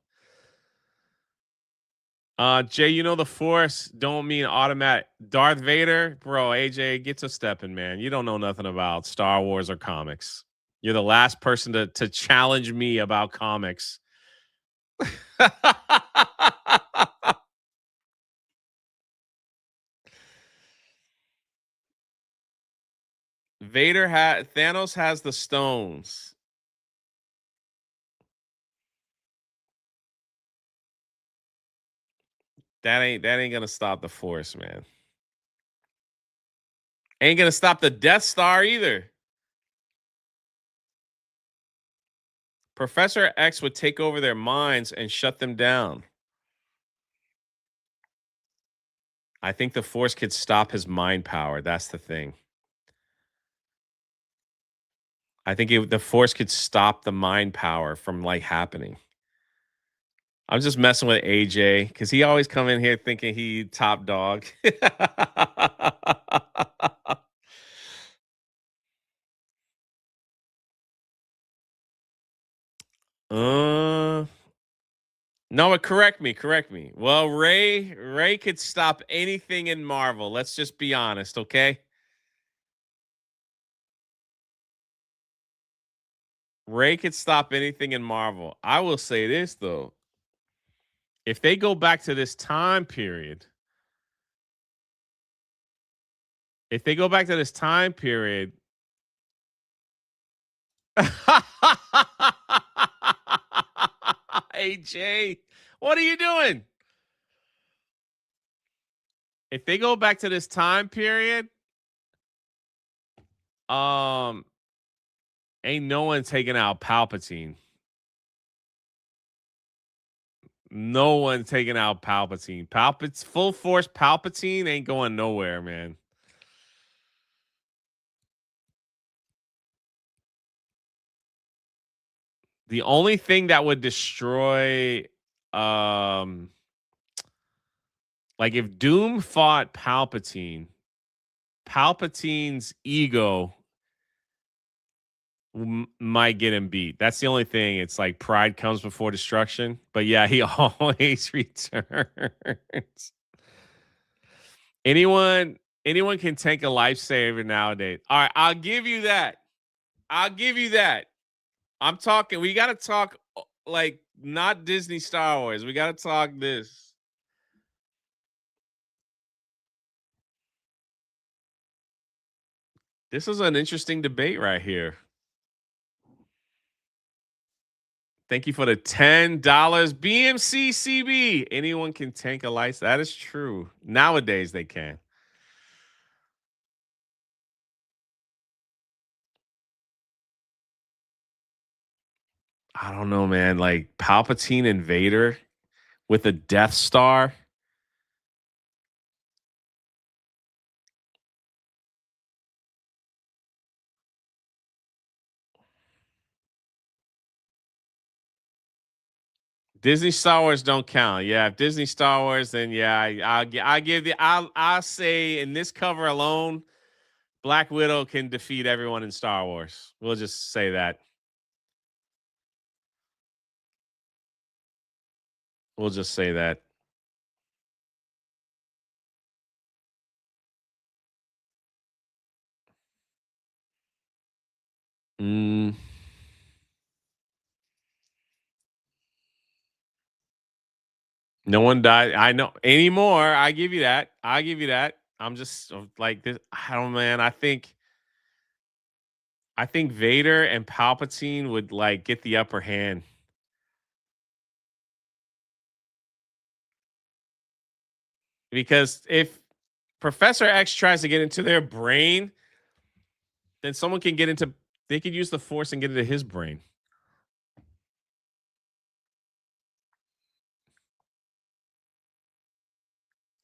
Jay, you know the Force don't mean automatic. Darth Vader, bro, AJ, get to stepping, man. You don't know nothing about Star Wars or comics. You're the last person to challenge me about comics. Thanos has the stones. That ain't gonna stop the Force, man. Ain't gonna stop the Death Star either. Professor X would take over their minds and shut them down. I think the Force could stop his mind power. That's the thing. I think the Force could stop the mind power from like happening. I'm just messing with AJ because he always come in here thinking he top dog. No, but correct me. Well, Ray could stop anything in Marvel. Let's just be honest, okay? Ray could stop anything in Marvel. I will say this though. If they go back to this time period, AJ, what are you doing? If they go back to this time period, ain't no one taking out Palpatine. No one taking out Palpatine. Full force Palpatine ain't going nowhere, man. The only thing that would destroy, like if Doom fought Palpatine, Palpatine's ego might get him beat. That's the only thing. It's like pride comes before destruction. But yeah, he always returns. Anyone can tank a lifesaver nowadays. All right, I'll give you that. I'm talking. We got to talk like not Disney Star Wars. We got to talk this. This is an interesting debate right here. Thank you for the $10. BMC CB. Anyone can tank a lights. That is true. Nowadays they can. I don't know, man. Like Palpatine and Vader with a Death Star. Disney Star Wars don't count. Yeah, if Disney Star Wars, then yeah, I'll say in this cover alone, Black Widow can defeat everyone in Star Wars. We'll just say that. We'll just say that. Mm. No one died. I know anymore. I give you that. I give you that. I'm just like this. I don't, man. I think Vader and Palpatine would like get the upper hand. Because if Professor X tries to get into their brain, then someone can get into, they could use the Force and get into his brain.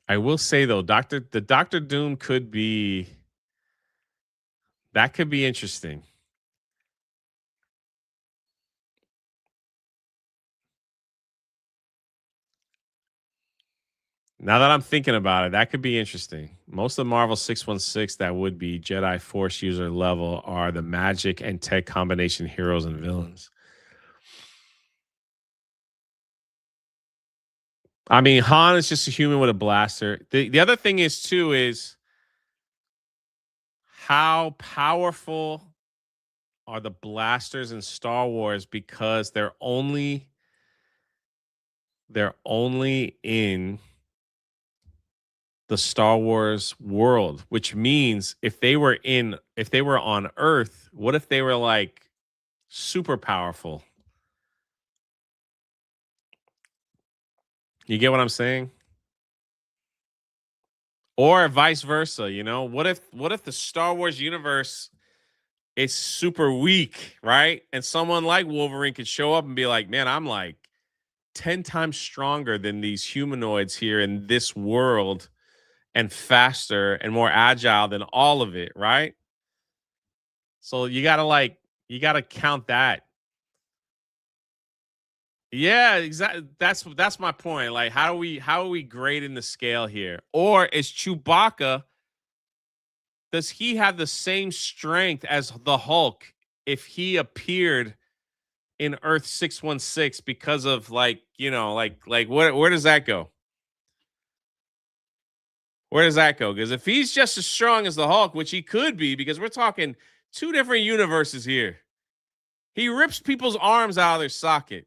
I will say though, Doctor Doom could be, that could be interesting. Now that I'm thinking about it, that could be interesting. Most of the Marvel 616 that would be Jedi Force user level are the magic and tech combination heroes and villains. I mean, Han is just a human with a blaster. The other thing is too is how powerful are the blasters in Star Wars, because they're only in the Star Wars world, which means if they were on Earth, what if they were like super powerful? You get what I'm saying? Or vice versa, you know? What if the Star Wars universe is super weak, right? And someone like Wolverine could show up and be like, "Man, I'm like 10 times stronger than these humanoids here in this world, and faster and more agile than all of it," right? So you gotta count that. Yeah, exactly. That's my point. Like, how are we grading the scale here? Or is Chewbacca, does he have the same strength as the Hulk if he appeared in Earth 616 because of like, you know, like where does that go? Where does that go? Because if he's just as strong as the Hulk, which he could be, because we're talking two different universes here, he rips people's arms out of their socket.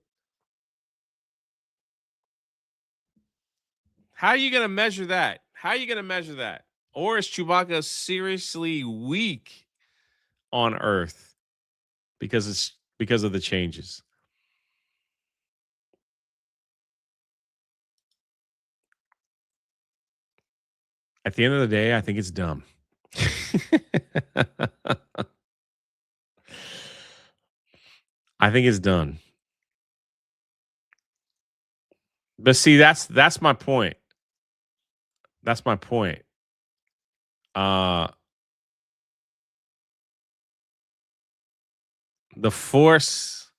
How are you going to measure that? How are you going to measure that? Or is Chewbacca seriously weak on Earth because of the changes? At the end of the day, I think it's dumb. I think it's done. But see, that's my point. That's my point. The Force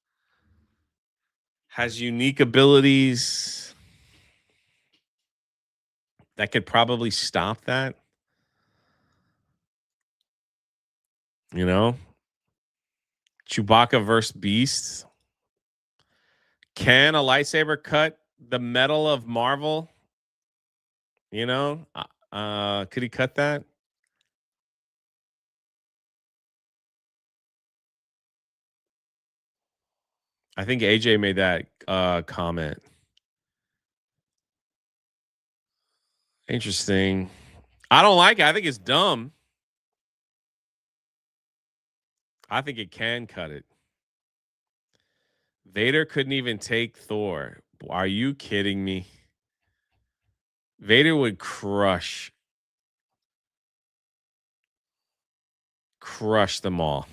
has unique abilities that could probably stop that. You know? Chewbacca versus Beast. Can a lightsaber cut the metal of Marvel? You know? Could he cut that? I think AJ made that comment. Interesting. I don't like it. I think it's dumb. I think it can cut it. Vader couldn't even take Thor. Are you kidding me? Vader would crush them all.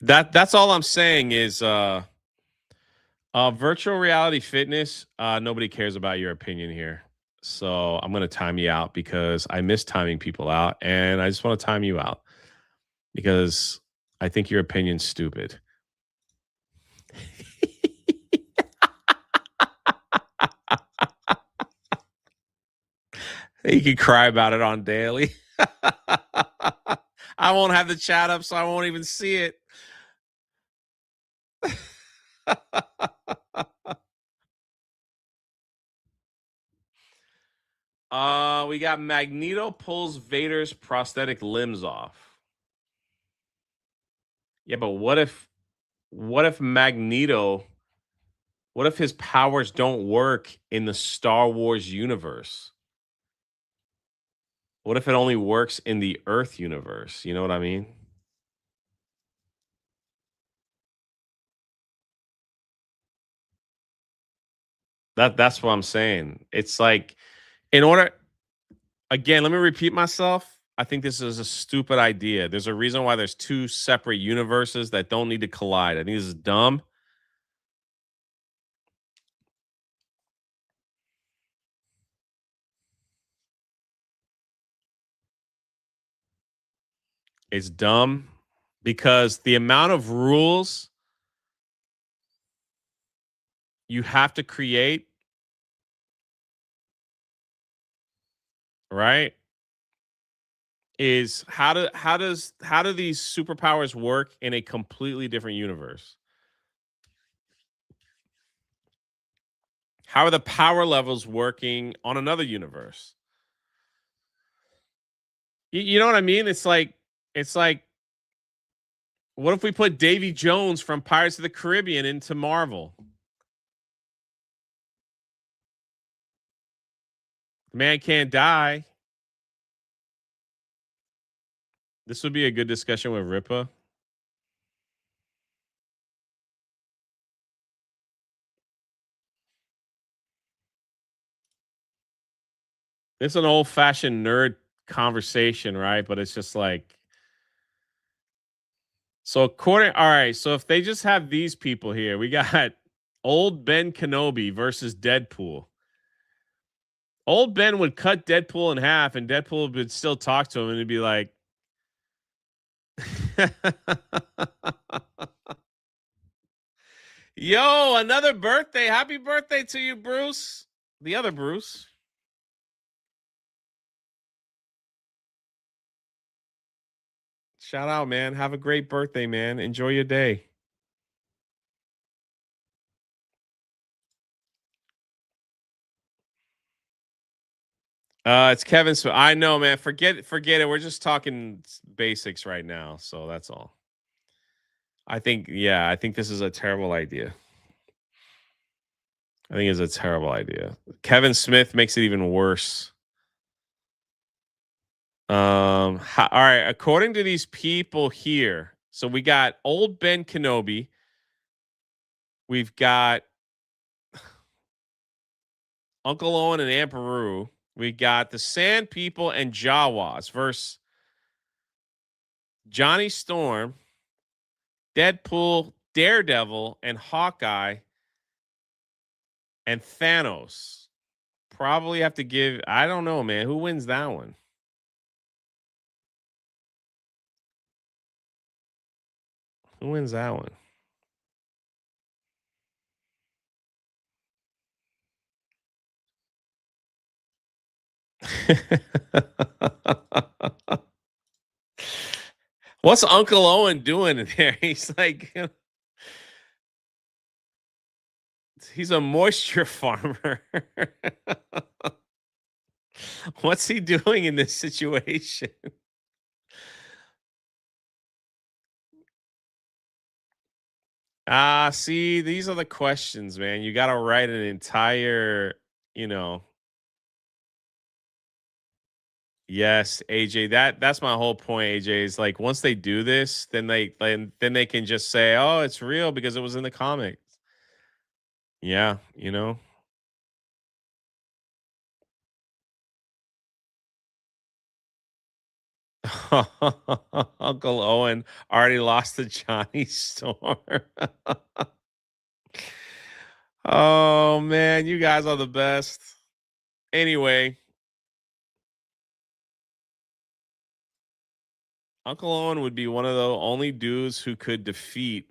That's all I'm saying is virtual reality fitness, nobody cares about your opinion here. So I'm gonna time you out because I miss timing people out, and I just want to time you out because I think your opinion's stupid. You can cry about it on daily. I won't have the chat up, so I won't even see it. We got Magneto pulls Vader's prosthetic limbs off. Yeah, but what if Magneto, what if his powers don't work in the Star Wars universe? What if it only works in the Earth universe? You know what I mean? That's what I'm saying. It's like, in order, again, let me repeat myself. I think this is a stupid idea. There's a reason why there's two separate universes that don't need to collide. I think this is dumb. It's dumb because the amount of rules you have to create, right? Is how do these superpowers work in a completely different universe? How are the power levels working on another universe? You know what I mean? It's like, what if we put Davy Jones from Pirates of the Caribbean into Marvel? The man can't die. This would be a good discussion with Ripa. It's an old-fashioned nerd conversation, right? But it's just like, so all right, so if they just have these people here, we got old Ben Kenobi versus Deadpool. Old Ben would cut Deadpool in half, and Deadpool would still talk to him, and it'd be like, yo, another birthday. Happy birthday to you, Bruce. The other Bruce. Shout out, man. Have a great birthday, man. Enjoy your day. It's Kevin. So I know, man. Forget it. We're just talking basics right now. So that's all. I think this is a terrible idea. I think it's a terrible idea. Kevin Smith makes it even worse. All right. According to these people here, so we got old Ben Kenobi. We've got Uncle Owen and Aunt Beru. We got the Sand People and Jawas versus Johnny Storm, Deadpool, Daredevil, and Hawkeye, and Thanos. Probably have to give, I don't know, man. Who wins that one? Who wins that one? What's Uncle Owen doing in there? He's like, he's a moisture farmer. What's he doing in this situation? See, these are the questions, man. You got to write an entire, you know. Yes, AJ, that's my whole point, AJ, is like once they do this, then they can just say, "Oh, it's real because it was in the comics." Yeah, you know. Uncle Owen already lost to Johnny Storm. Oh man, you guys are the best. Anyway, Uncle Owen would be one of the only dudes who could defeat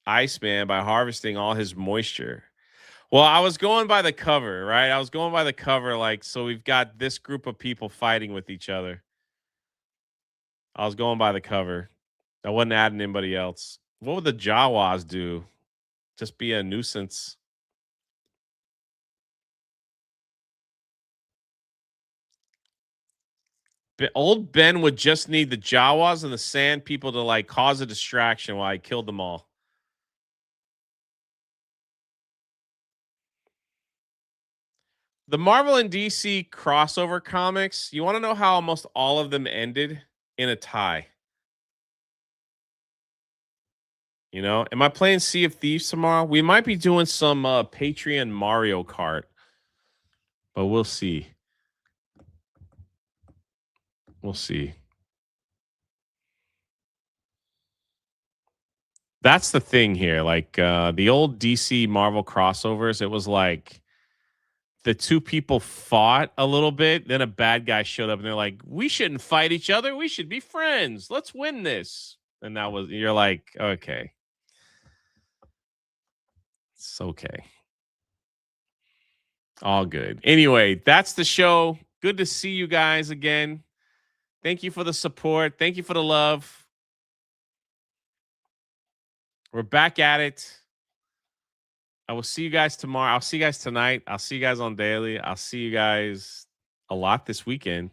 Iceman by harvesting all his moisture. Well, I was going by the cover, right? I was going by the cover, like, so we've got this group of people fighting with each other. I was going by the cover. I wasn't adding anybody else. What would the Jawas do? Just be a nuisance. Old Ben would just need the Jawas and the Sand people to like cause a distraction while I killed them all. The Marvel and DC crossover comics, you want to know how almost all of them ended? In a tie. You know, am I playing Sea of Thieves tomorrow? We might be doing some Patreon Mario Kart, but we'll see. We'll see. That's the thing here. Like the old DC Marvel crossovers, it was like the two people fought a little bit. Then a bad guy showed up and they're like, we shouldn't fight each other. We should be friends. Let's win this. And that was, you're like, okay. It's okay. All good. Anyway, that's the show. Good to see you guys again. Thank you for the support. Thank you for the love. We're back at it. I will see you guys tomorrow. I'll see you guys tonight. I'll see you guys on daily. I'll see you guys a lot this weekend.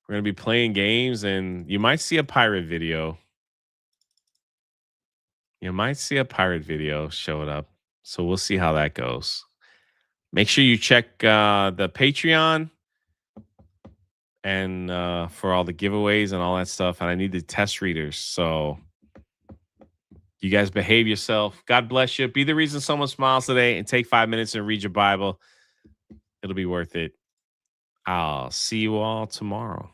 We're going to be playing games and you might see a pirate video. You might see a pirate video showing up. So we'll see how that goes. Make sure you check the Patreon and for all the giveaways and all that stuff. And I need the test readers. So you guys behave yourself. God bless you. Be the reason someone smiles today and take 5 minutes and read your Bible. It'll be worth it. I'll see you all tomorrow.